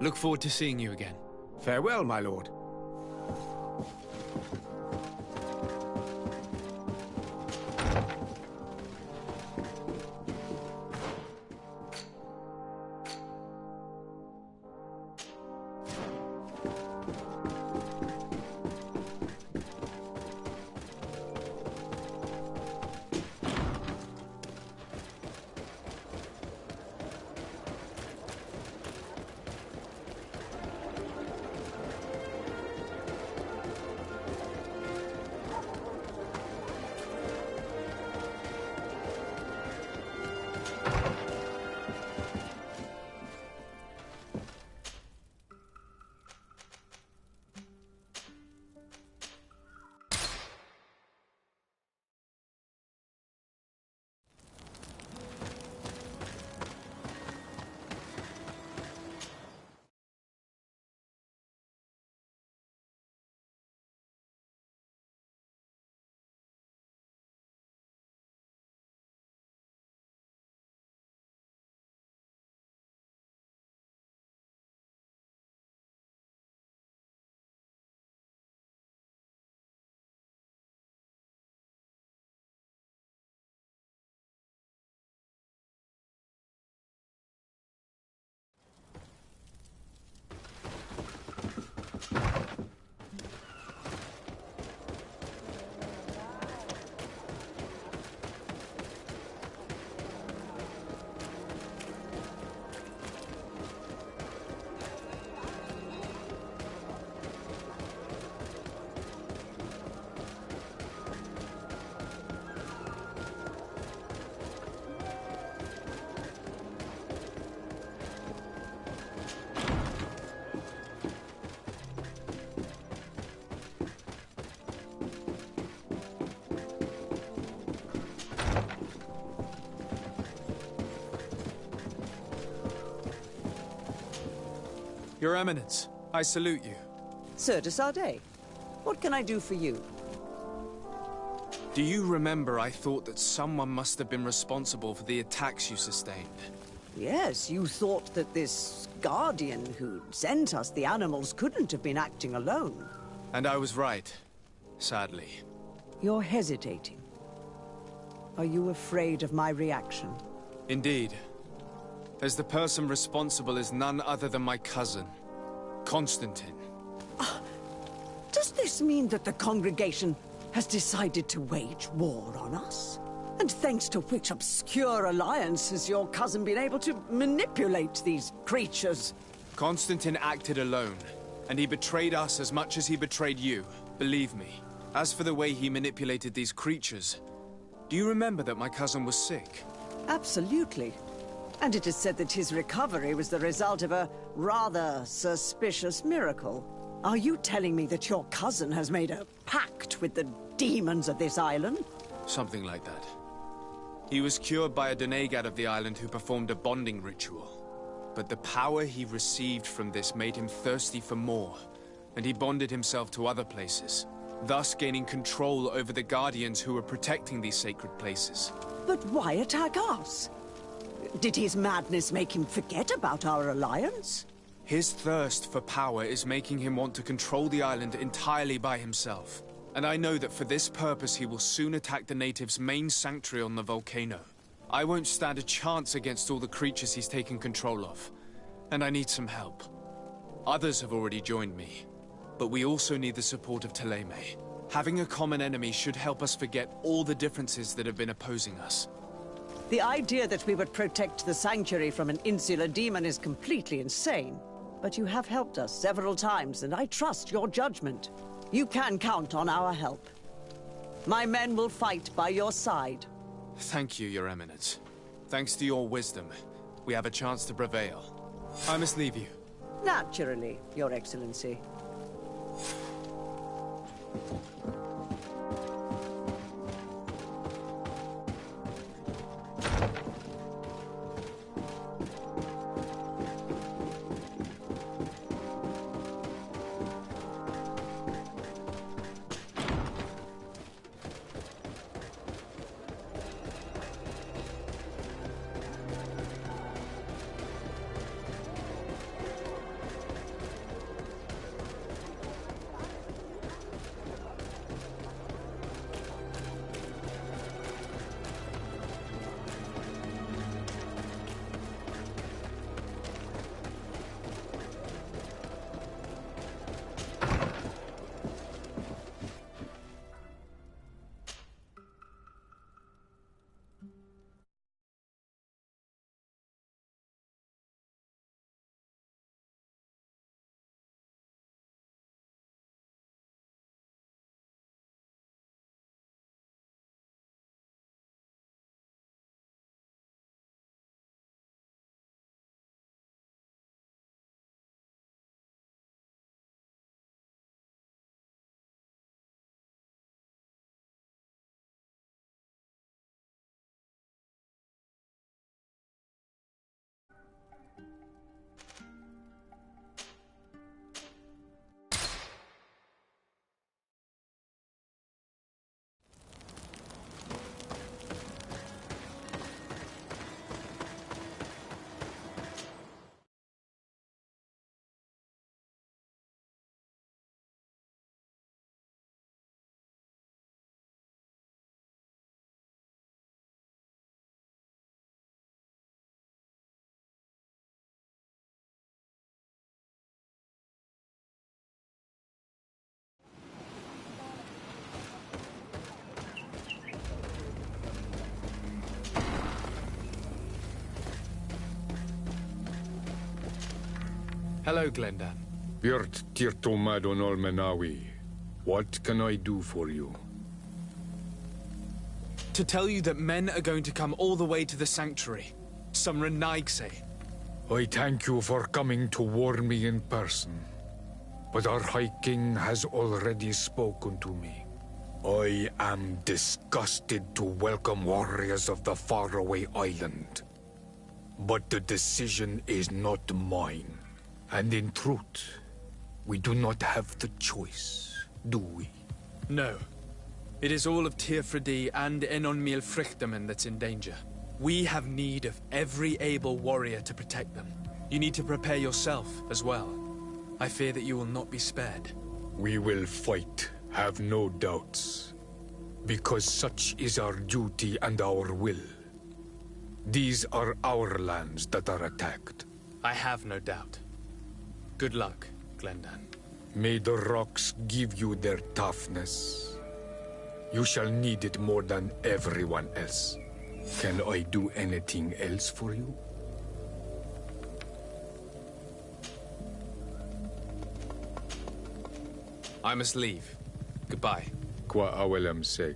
Look forward to seeing you again. Farewell, my lord. Your Eminence, I salute you. Sir de Sardet, what can I do for you? Do you remember I thought that someone must have been responsible for the attacks you sustained? Yes, you thought that this Guardian who sent us the animals couldn't have been acting alone. And I was right, sadly. You're hesitating. Are you afraid of my reaction? Indeed. As the person responsible is none other than my cousin. Constantine. Does this mean that the congregation has decided to wage war on us? And thanks to which obscure alliance has your cousin been able to manipulate these creatures? Constantine acted alone, and he betrayed us as much as he betrayed you. Believe me. As for the way he manipulated these creatures, do you remember that my cousin was sick? Absolutely. And it is said that his recovery was the result of a rather suspicious miracle. Are you telling me that your cousin has made a pact with the demons of this island? Something like that. He was cured by a Donegad of the island who performed a bonding ritual. But the power he received from this made him thirsty for more, and he bonded himself to other places, thus gaining control over the Guardians who were protecting these sacred places. But why attack us? Did his madness make him forget about our alliance? His thirst for power is making him want to control the island entirely by himself. And I know that for this purpose he will soon attack the natives' main sanctuary on the volcano. I won't stand a chance against all the creatures he's taken control of. And I need some help. Others have already joined me. But we also need the support of Thélème. Having a common enemy should help us forget all the differences that have been opposing us. The idea that we would protect the sanctuary from an insular demon is completely insane. But you have helped us several times, and I trust your judgment. You can count on our help. My men will fight by your side. Thank you, Your Eminence. Thanks to your wisdom, we have a chance to prevail. I must leave you. Naturally, Your Excellency. Hello, Glendan. Birt Tirtomadon Olmenawi. What can I do for you? To tell you that men are going to come all the way to the sanctuary. Some Renaigse. I thank you for coming to warn me in person. But our High King has already spoken to me. I am disgusted to welcome warriors of the faraway island. But the decision is not mine. And in truth, we do not have the choice, do we? No. It is all of Tirfredi and Enonmil Frichtamen that's in danger. We have need of every able warrior to protect them. You need to prepare yourself as well. I fear that you will not be spared. We will fight, have no doubts. Because such is our duty and our will. These are our lands that are attacked. I have no doubt. Good luck. Glendan. May the rocks give you their toughness. You shall need it more than everyone else. Can I do anything else for you? I must leave. Goodbye. Qua awelam seg.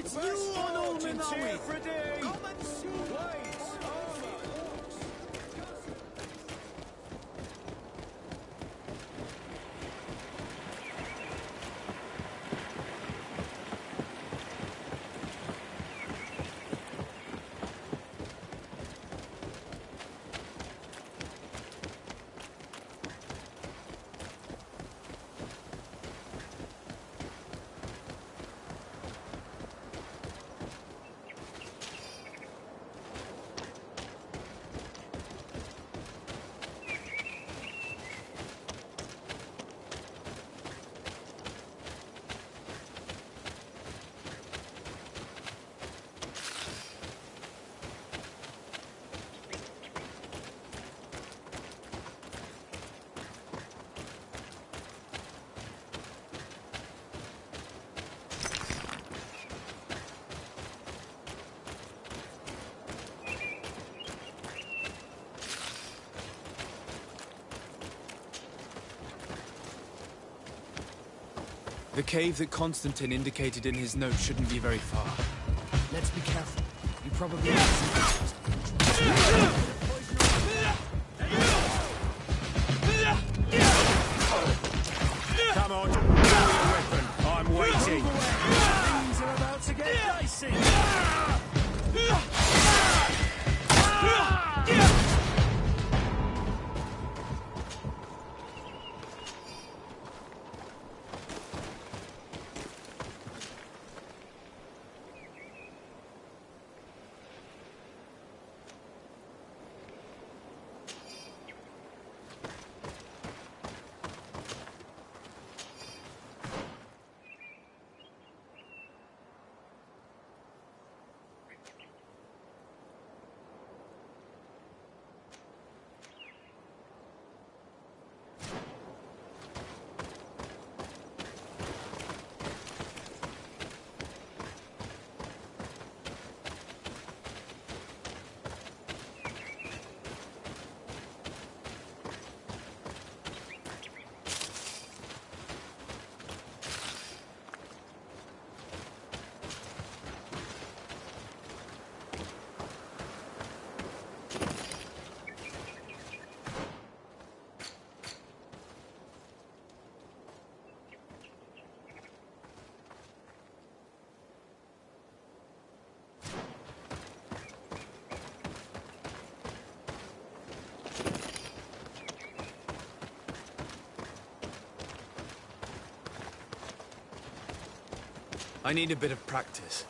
It's you on Ulmanawi! Come and see! The cave that Constantine indicated in his note shouldn't be very far. Let's be careful. You probably Come on, draw your weapon. I'm waiting. Things are about to get dicey. I need a bit of practice.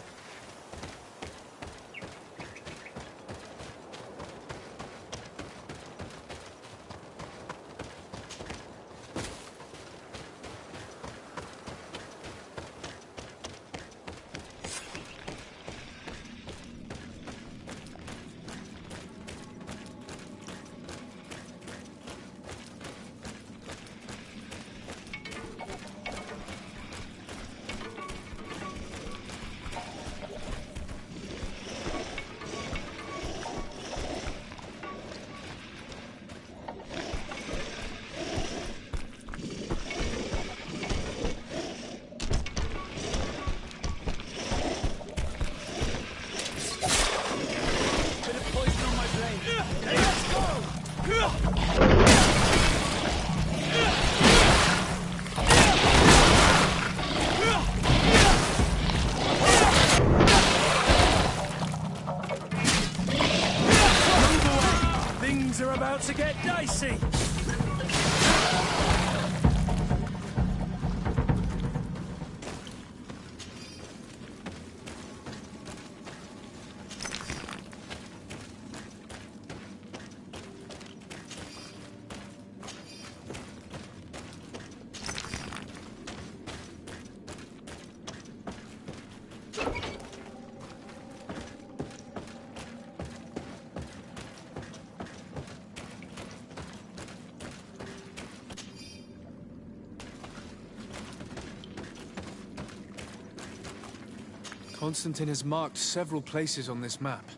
Constantine has marked several places on this map.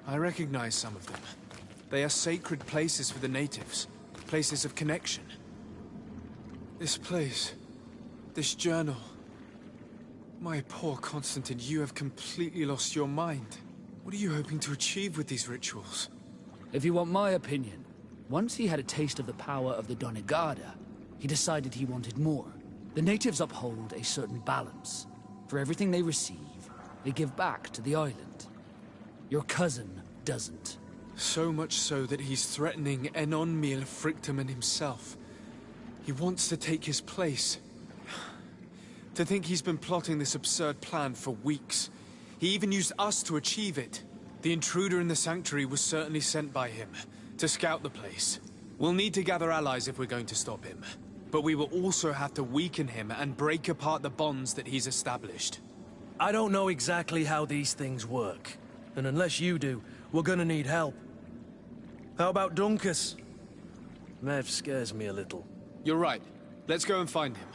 I recognize some of them. They are sacred places for the natives, places of connection. This place, this journal. My poor Constantine, you have completely lost your mind. What are you hoping to achieve with these rituals? If you want my opinion, once he had a taste of the power of the Donegada, he decided he wanted more. The natives uphold a certain balance. For everything they receive, they give back to the island. Your cousin doesn't. So much so that he's threatening Enonmil Frictamen himself. He wants to take his place. To think he's been plotting this absurd plan for weeks. He even used us to achieve it. The intruder in the sanctuary was certainly sent by him, to scout the place. We'll need to gather allies if we're going to stop him. But we will also have to weaken him and break apart the bonds that he's established. I don't know exactly how these things work. And unless you do, we're gonna need help. How about Dunkus? Mev scares me a little. You're right. Let's go and find him.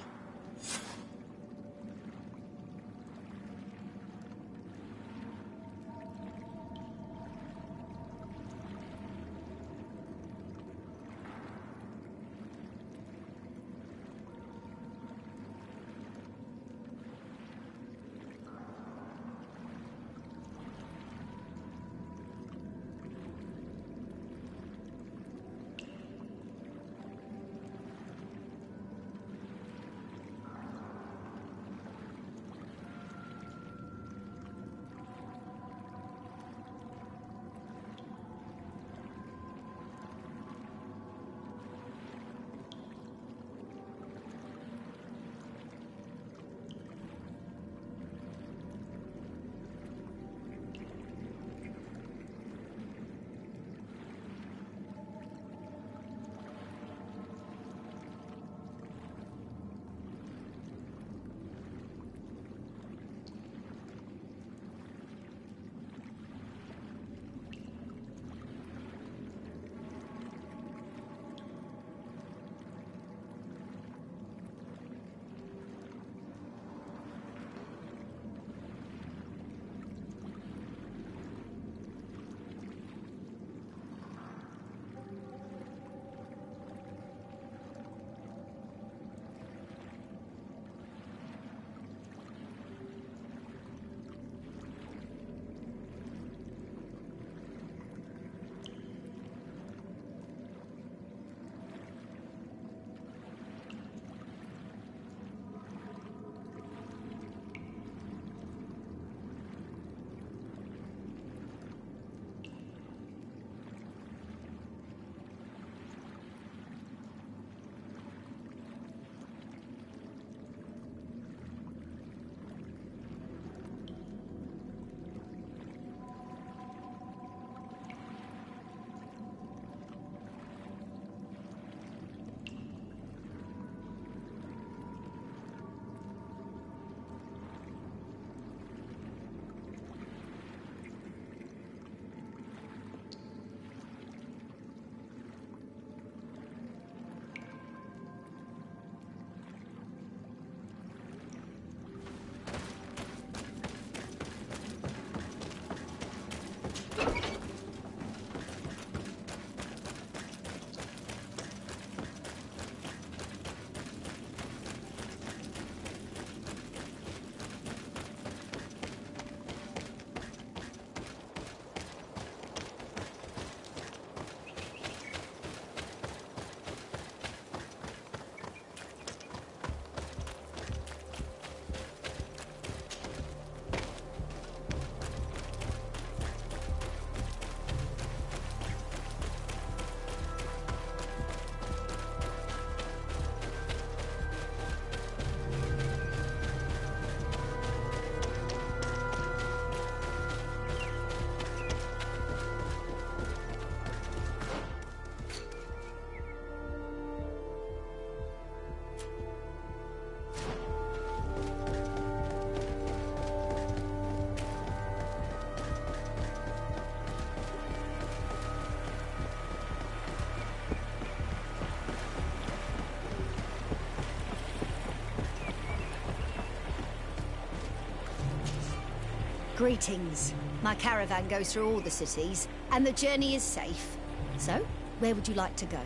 Greetings. My caravan goes through all the cities, and the journey is safe. So, where would you like to go?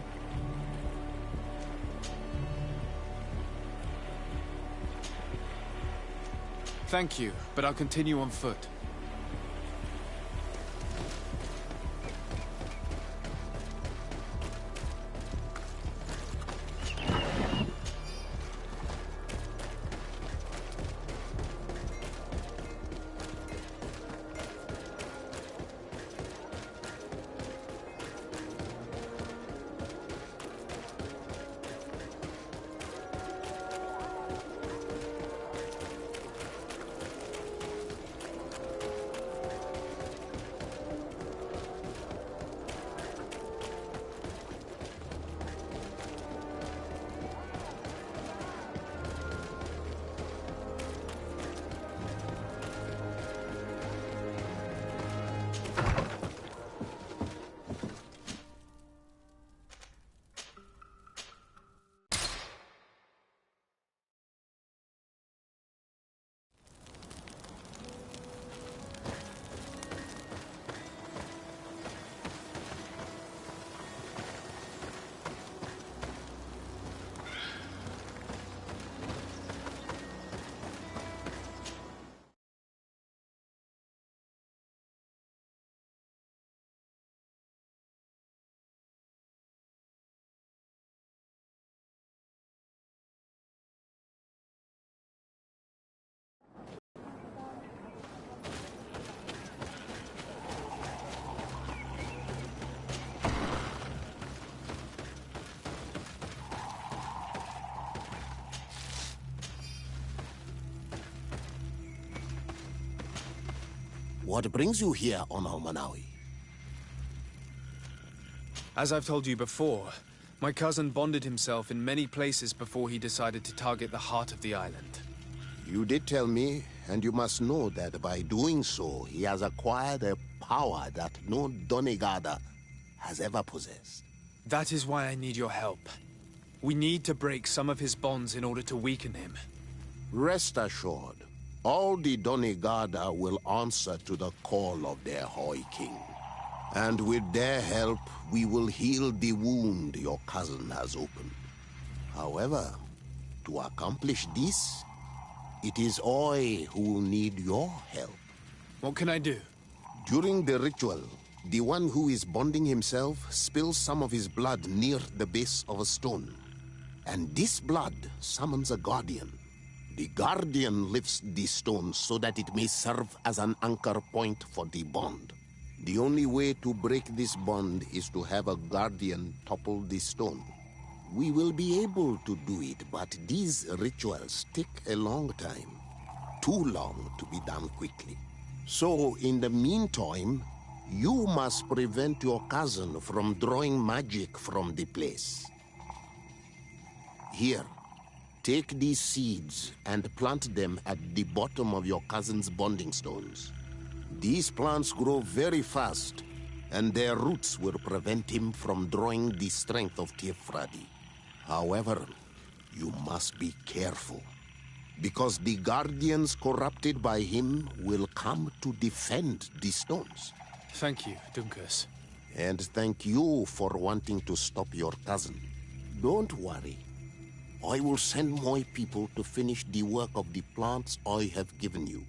Thank you, but I'll continue on foot. What brings you here on Almanawi? As I've told you before, my cousin bonded himself in many places before he decided to target the heart of the island. You did tell me, and you must know that by doing so, he has acquired a power that no Donegada has ever possessed. That is why I need your help. We need to break some of his bonds in order to weaken him. Rest assured, all the Donegada will answer to the call of their Hoi King. And with their help, we will heal the wound your cousin has opened. However, to accomplish this, it is I who will need your help. What can I do? During the ritual, the one who is bonding himself spills some of his blood near the base of a stone. And this blood summons a guardian. The guardian lifts the stone so that it may serve as an anchor point for the bond. The only way to break this bond is to have a guardian topple the stone. We will be able to do it, but these rituals take a long time. Too long to be done quickly. So, in the meantime, you must prevent your cousin from drawing magic from the place. Here, take these seeds and plant them at the bottom of your cousin's bonding stones. These plants grow very fast, and their roots will prevent him from drawing the strength of Tifradi. However, you must be careful, because the guardians corrupted by him will come to defend the stones. Thank you, Dunkus. And thank you for wanting to stop your cousin. Don't worry. I will send my people to finish the work of the plants I have given you.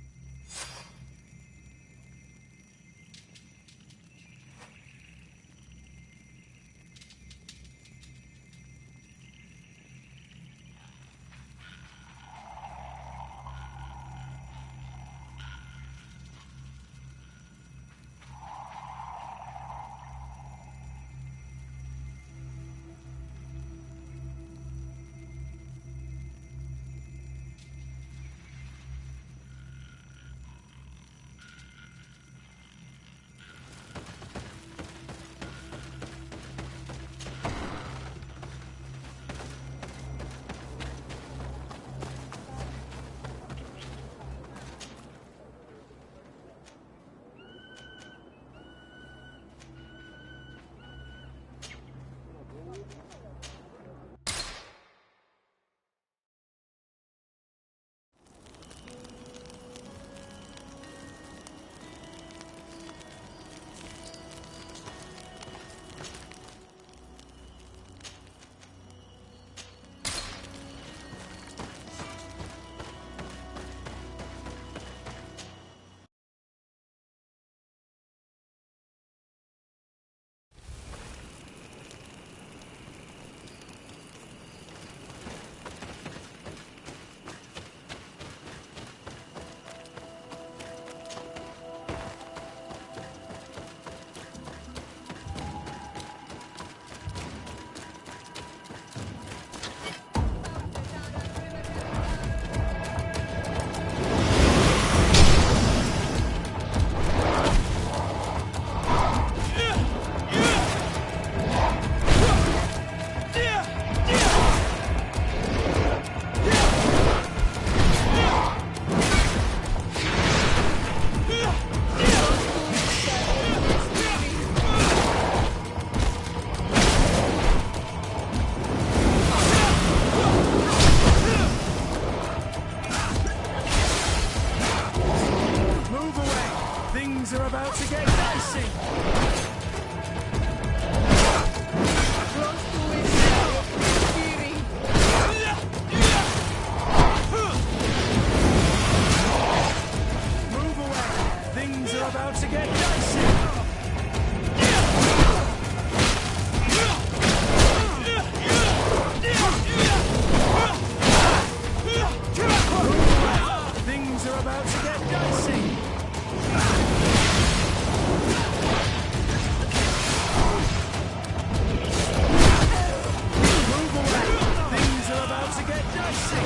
Your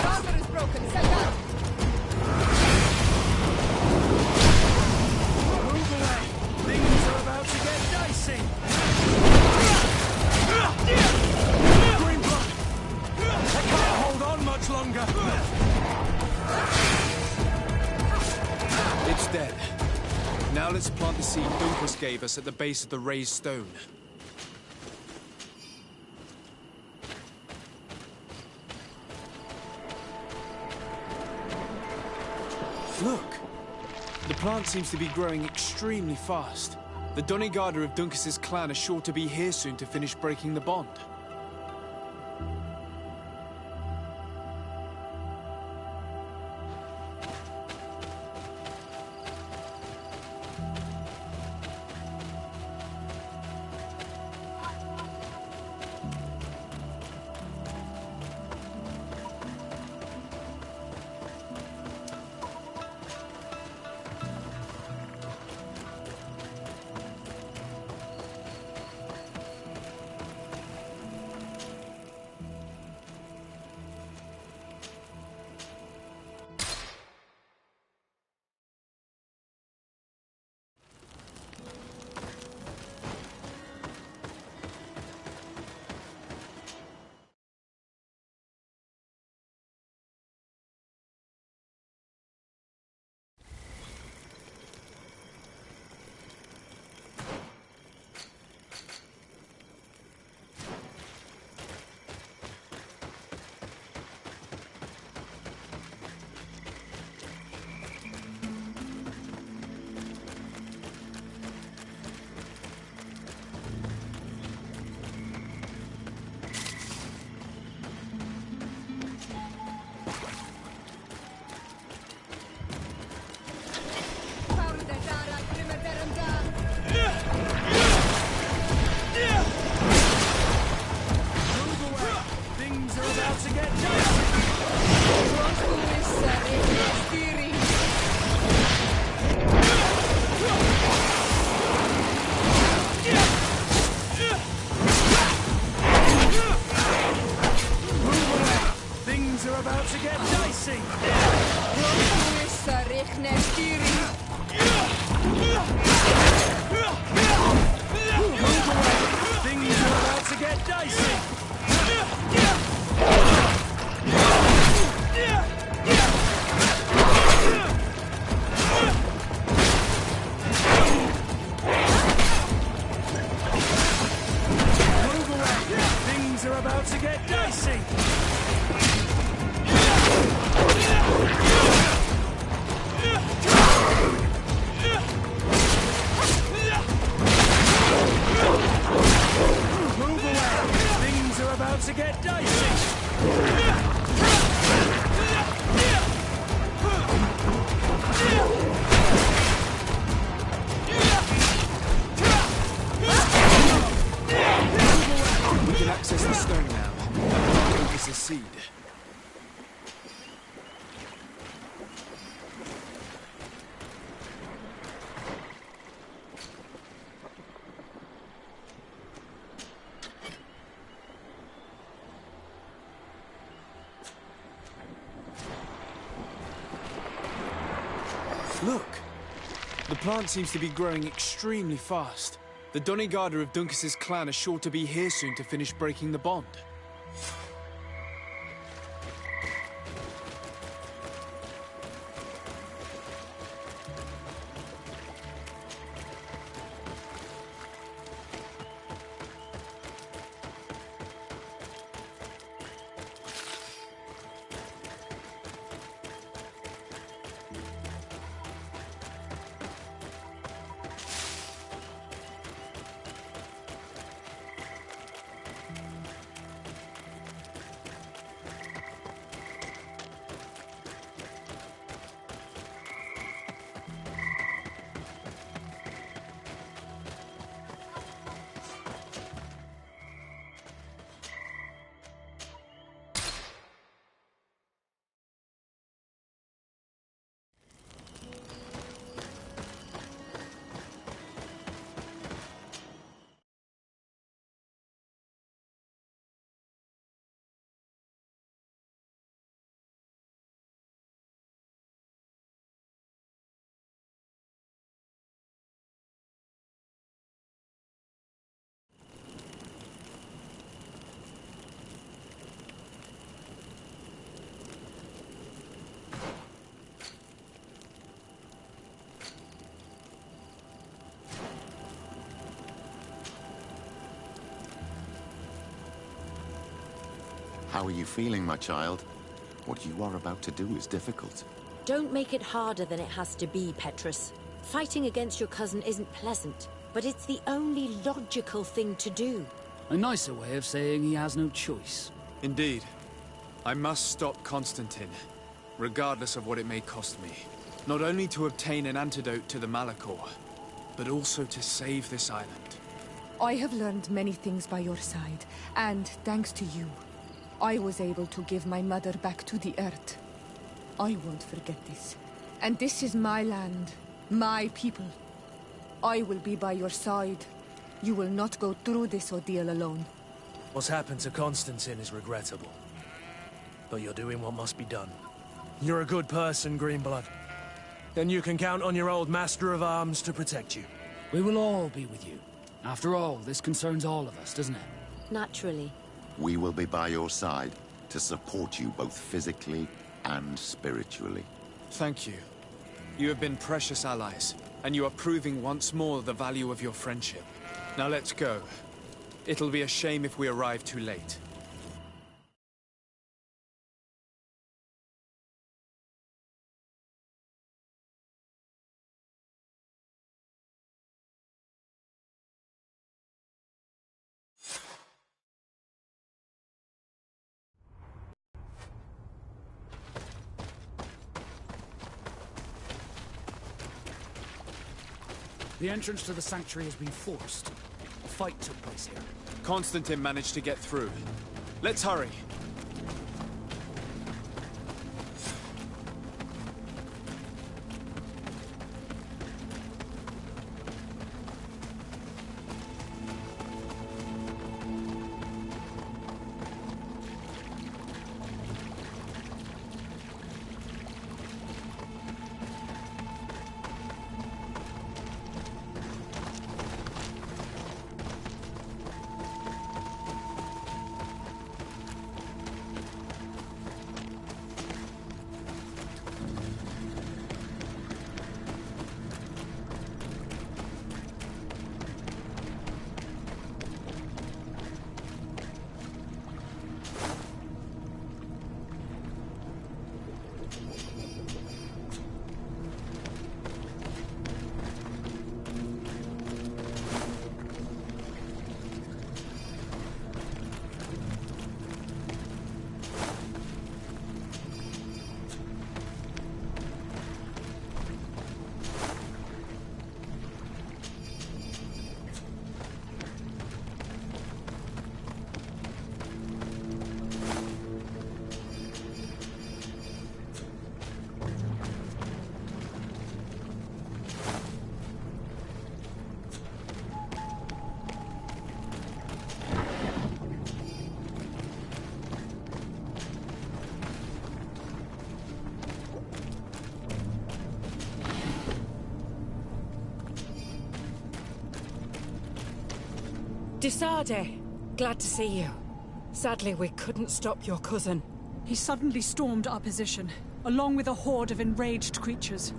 armor is broken. Set down. Move away! Things are about to get dicey! Green blood! They can't hold on much longer! It's dead. Now let's plant the seed Dunkus gave us at the base of the raised stone. Look! The plant seems to be growing extremely fast. The Donigarda of Dunkus's clan are sure to be here soon to finish breaking the bond. Look! The plant seems to be growing extremely fast. The Donigarda of Dunkus's clan are sure to be here soon to finish breaking the bond. How are you feeling, my child? What you are about to do is difficult. Don't make it harder than it has to be, Petrus. Fighting against your cousin isn't pleasant, but it's the only logical thing to do. A nicer way of saying he has no choice. Indeed. I must stop Constantine, regardless of what it may cost me. Not only to obtain an antidote to the Malachor, but also to save this island. I have learned many things by your side, and thanks to you, I was able to give my mother back to the earth. I won't forget this. And this is my land, my people. I will be by your side. You will not go through this ordeal alone. What's happened to Constantine is regrettable. But you're doing what must be done. You're a good person, Greenblood. Then you can count on your old master of arms to protect you. We will all be with you. After all, this concerns all of us, doesn't it? Naturally. We will be by your side to support you both physically and spiritually. Thank you. You have been precious allies, and you are proving once more the value of your friendship. Now let's go. It'll be a shame if we arrive too late. The entrance to the sanctuary has been forced. A fight took place here. Constantine managed to get through. Let's hurry. Desade, glad to see you. Sadly, we couldn't stop your cousin. He suddenly stormed our position, along with a horde of enraged creatures.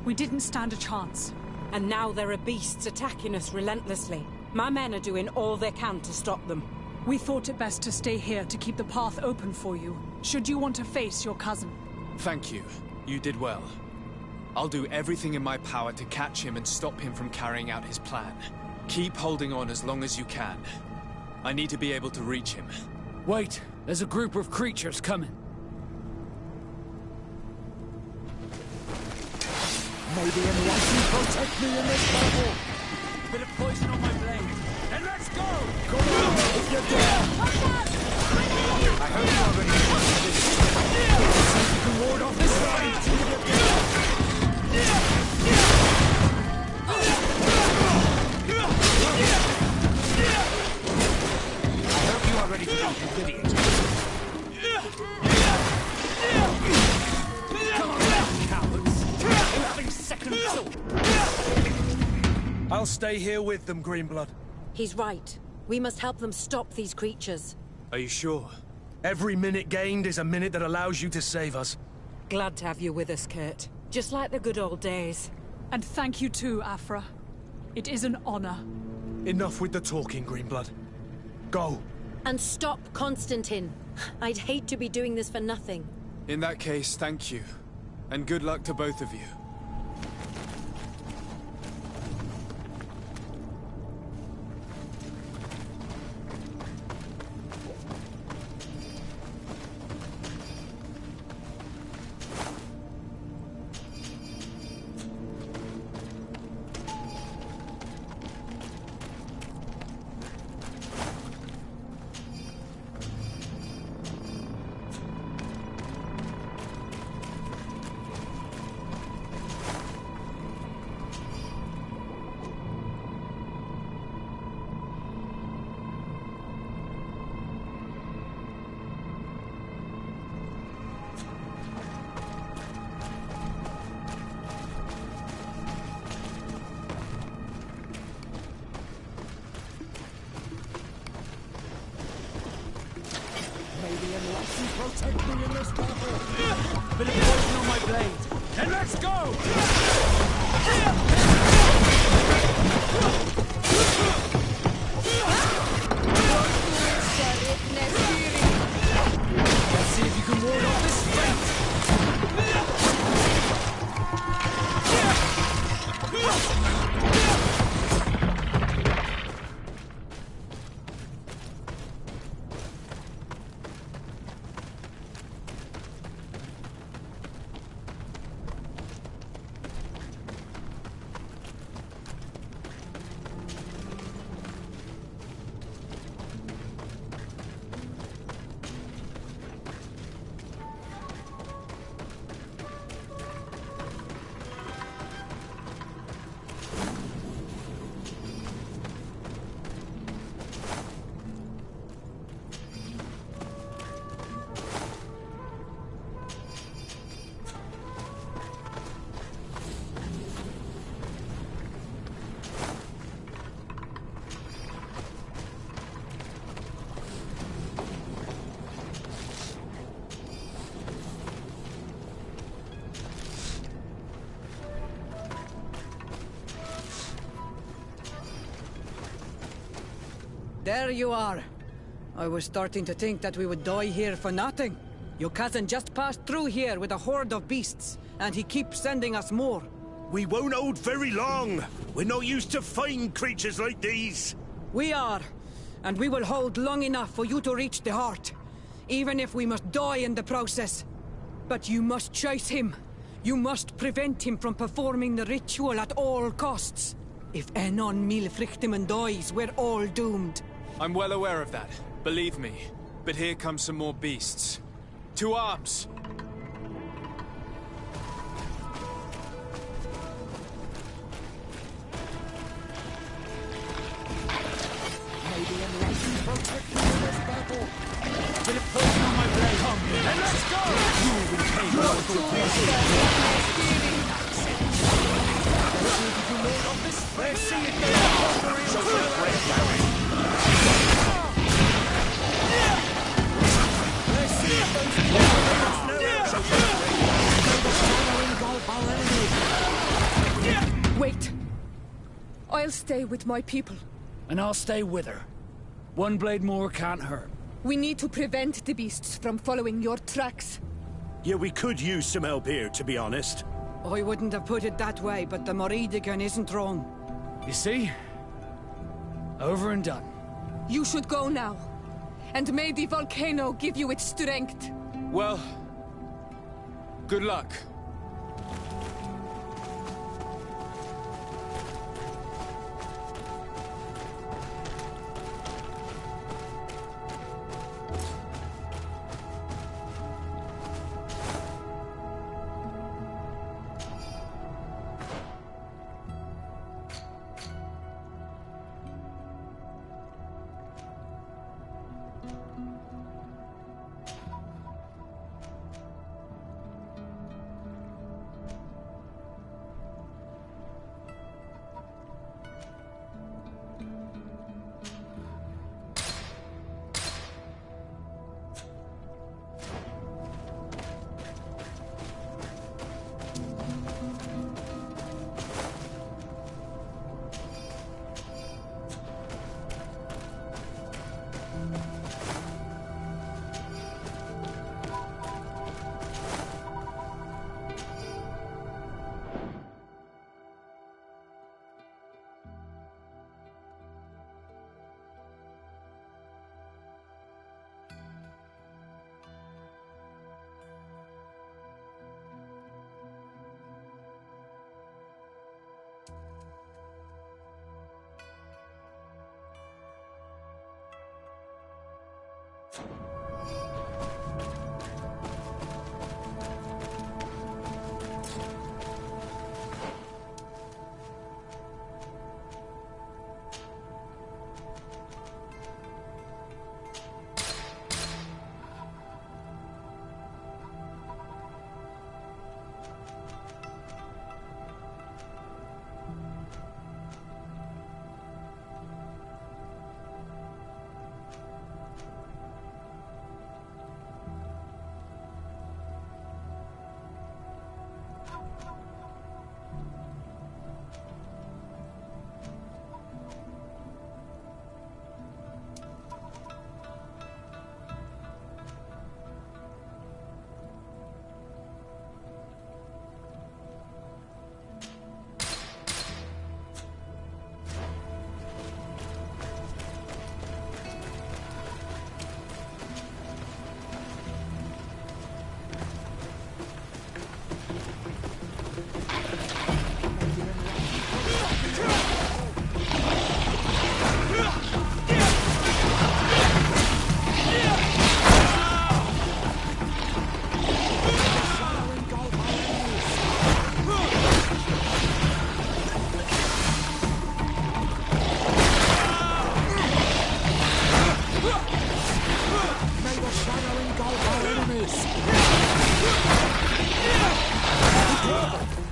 We didn't stand a chance. And now there are beasts attacking us relentlessly. My men are doing all they can to stop them. We thought it best to stay here to keep the path open for you, should you want to face your cousin. Thank you. You did well. I'll do everything in my power to catch him and stop him from carrying out his plan. Keep holding on as long as you can. I need to be able to reach him. Wait, there's a group of creatures coming. Maybe anyone can protect me in this battle. Bit of poison on my blade. And let's go! Come on, if you're dead! I hope you are ready for this. So you can ward off this fight. I hope you are ready to help Vivian. Come on, cowards! You're having second thought. I'll stay here with them, Greenblood. He's right. We must help them stop these creatures. Are you sure? Every minute gained is a minute that allows you to save us. Glad to have you with us, Kurt. Just like the good old days. And thank you too, Afra. It is an honor. Enough with the talking, Greenblood. Go. And stop Constantine. I'd hate to be doing this for nothing. In that case, thank you. And good luck to both of you. Protect me in this battle! Bit of poison on my blade. Then let's go! Let's see if you can ward off this fate! There you are. I was starting to think that we would die here for nothing. Your cousin just passed through here with a horde of beasts, and he keeps sending us more. We won't hold very long. We're not used to fighting creatures like these. We are, and we will hold long enough for you to reach the heart, even if we must die in the process. But you must chase him. You must prevent him from performing the ritual at all costs. If Enon Milfrichtimen dies, we're all doomed. I'm well aware of that, believe me. But here come some more beasts. To arms! Maybe enlightened protect me in this battle. Bit of poison on my blade. Come, and let's go! You will pay for Let's see if they are Wait. I'll stay with my people. And I'll stay with her. One blade more can't hurt. We need to prevent the beasts from following your tracks. Yeah, we could use some help here, to be honest. I wouldn't have put it that way, but the Moridigan isn't wrong. You see? Over and done. You should go now. And may the volcano give you its strength. Well, good luck.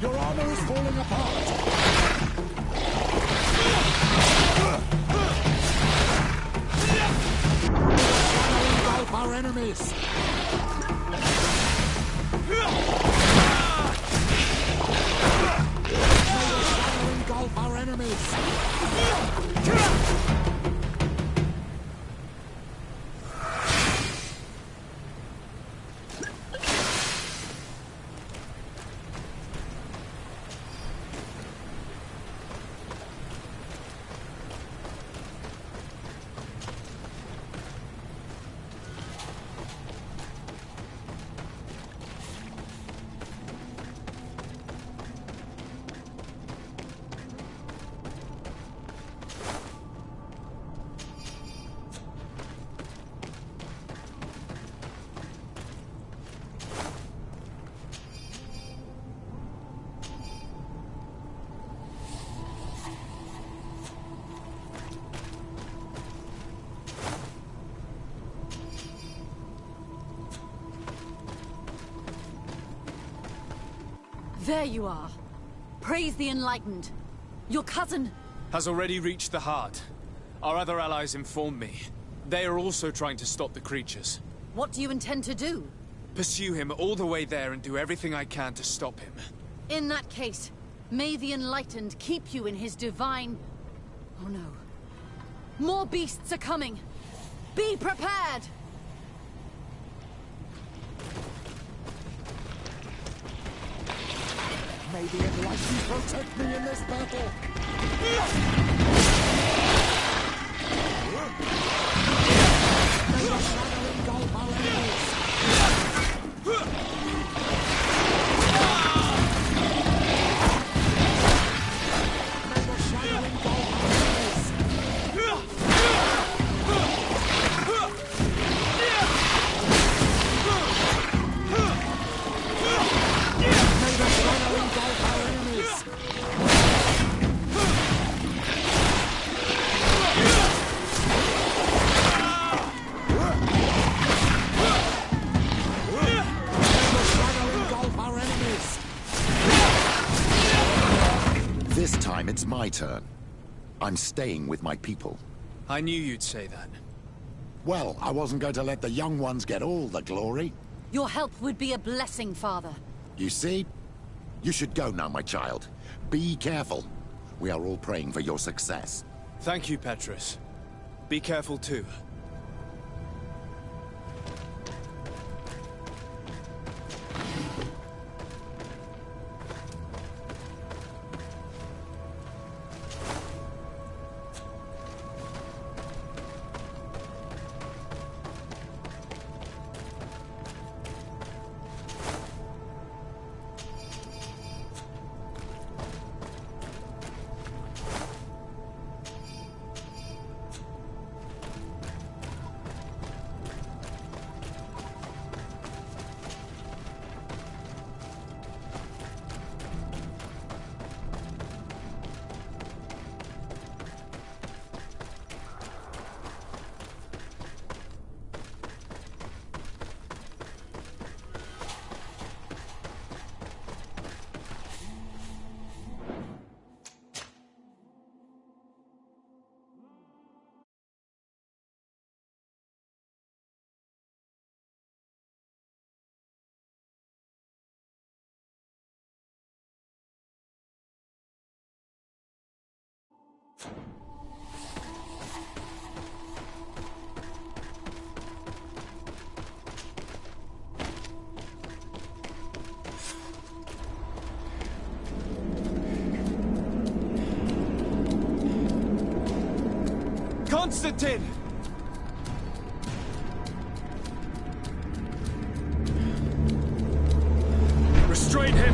Your armor is falling apart! Engulf our enemies! Engulf our enemies! There you are. Praise the Enlightened. Your cousin... has already reached the heart. Our other allies informed me. They are also trying to stop the creatures. What do you intend to do? Pursue him all the way there and do everything I can to stop him. In that case, may the Enlightened keep you in his divine... Oh no. More beasts are coming. Be prepared! May the Enlightened protect me in this battle! May the shadow engulf our enemies! May the shadow engulf our enemies! May the shadow engulf our enemies! This time it's my turn. I'm staying with my people. I knew you'd say that. Well, I wasn't going to let the young ones get all the glory. Your help would be a blessing, Father. You see? You should go now, my child. Be careful. We are all praying for your success. Thank you, Petrus. Be careful too. Constantine! Restrain him!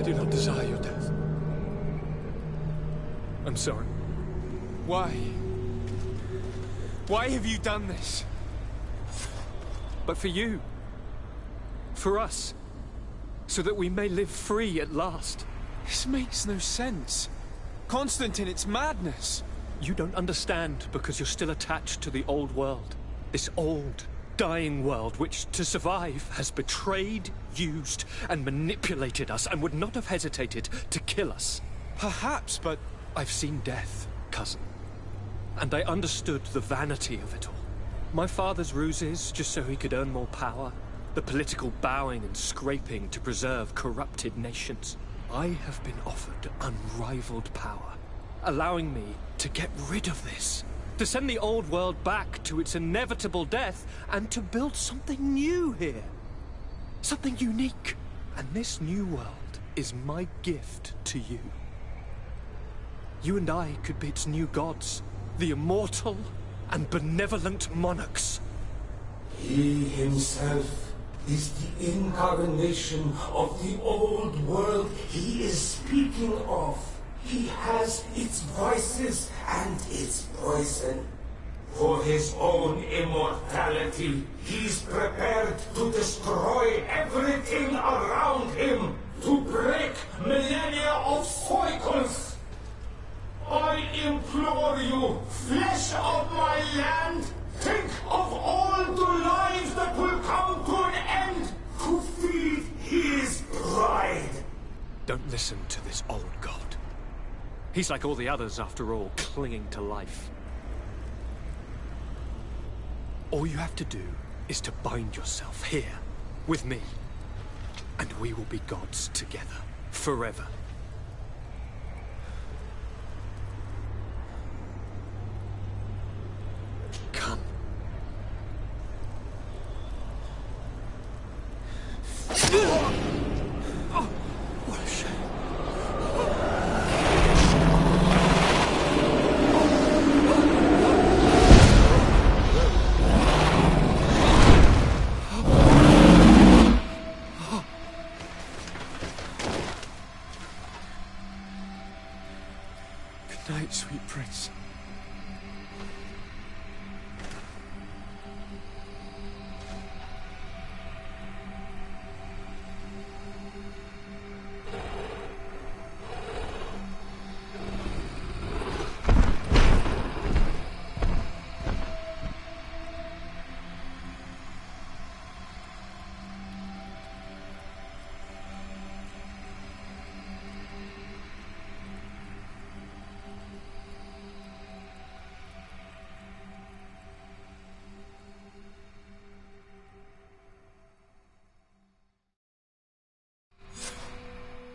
do not desire your death. I'm sorry. Why? Why have you done this? But for you. For us. So that we may live free at last. This makes no sense. Constantine, it's madness. You don't understand because you're still attached to the old world. This old, dying world which, to survive, has betrayed, used, and manipulated us and would not have hesitated to kill us. Perhaps, but I've seen death, cousin. And I understood the vanity of it all. My father's ruses just so he could earn more power. The political bowing and scraping to preserve corrupted nations. I have been offered unrivaled power, allowing me to get rid of this. To send the old world back to its inevitable death and to build something new here. Something unique. And this new world is my gift to you. You and I could be its new gods. The immortal and benevolent monarchs. He himself is the incarnation of the old world he is speaking of. He has its vices and its poison. For his own immortality, he's prepared to destroy everything around him, to break millennia of cycles. I implore you, flesh of my land, think of all the lives that will come to an end to feed his pride. Don't listen to this old god. He's like all the others, after all, clinging to life. All you have to do is to bind yourself here, with me. And we will be gods together, forever. Come. Oh, what a shame. Good night, sweet prince.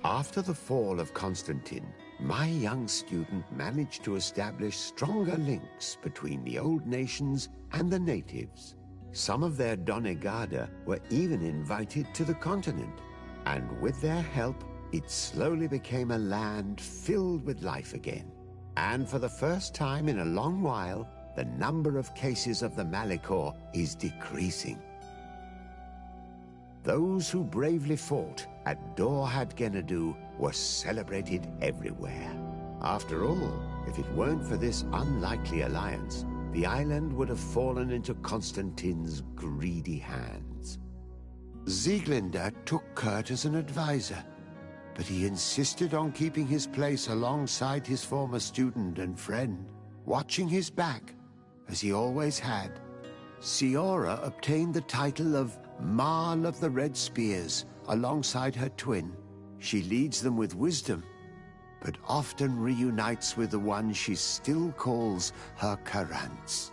After the fall of Constantine, my young student managed to establish stronger links between the old nations and the natives. Some of their Donegada were even invited to the continent, and with their help, it slowly became a land filled with life again. And for the first time in a long while, the number of cases of the Malichor is decreasing. Those who bravely fought at Dorhad Genadu were celebrated everywhere. After all, if it weren't for this unlikely alliance, the island would have fallen into Constantine's greedy hands. Sieglinde took Kurt as an advisor, but he insisted on keeping his place alongside his former student and friend, watching his back, as he always had. Siora obtained the title of Marl of the Red Spears alongside her twin. She leads them with wisdom, but often reunites with the one she still calls her Karants.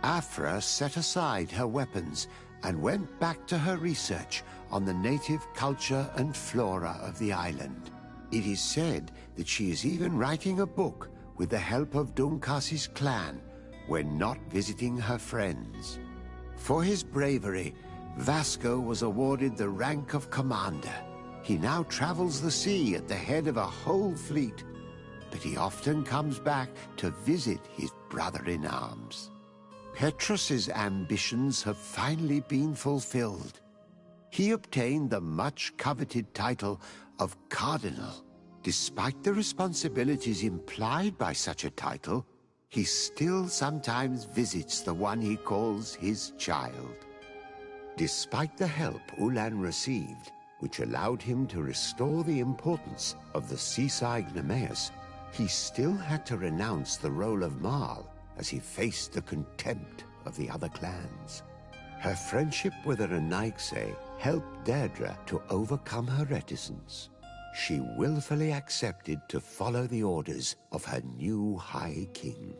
Afra set aside her weapons and went back to her research on the native culture and flora of the island. It is said that she is even writing a book with the help of Dunkasi's clan when not visiting her friends. For his bravery, Vasco was awarded the rank of commander. He now travels the sea at the head of a whole fleet, but he often comes back to visit his brother-in-arms. Petrus's ambitions have finally been fulfilled. He obtained the much-coveted title of Cardinal. Despite the responsibilities implied by such a title, he still sometimes visits the one he calls his child. Despite the help Ulan received, which allowed him to restore the importance of the seaside Nemeus, he still had to renounce the role of Marl as he faced the contempt of the other clans. Her friendship with the Renaigse helped Deirdre to overcome her reticence. She willfully accepted to follow the orders of her new High King.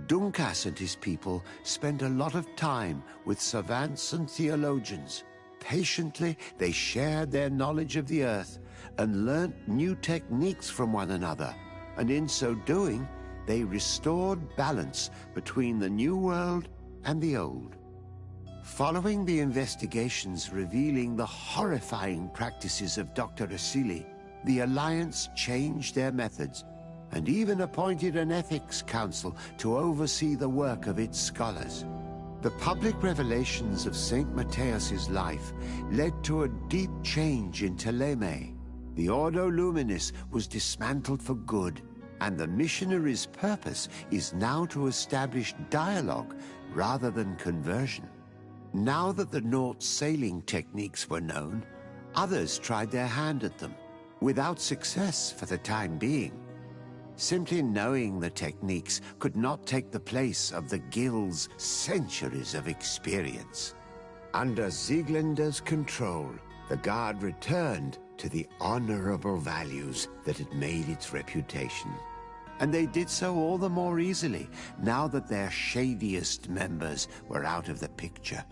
Dunkas and his people spent a lot of time with savants and theologians. Patiently, they shared their knowledge of the Earth and learnt new techniques from one another, and in so doing, they restored balance between the New World and the Old. Following the investigations revealing the horrifying practices of Dr. Asili, the Alliance changed their methods and even appointed an ethics council to oversee the work of its scholars. The public revelations of St. Matthias's life led to a deep change in Teleme. The Ordo Luminis was dismantled for good, and the missionaries' purpose is now to establish dialogue rather than conversion. Now that the Naut sailing techniques were known, others tried their hand at them, without success for the time being. Simply knowing the techniques could not take the place of the Guild's centuries of experience. Under Sieglinder's control, the Guard returned to the honorable values that had made its reputation. And they did so all the more easily now that their shadiest members were out of the picture.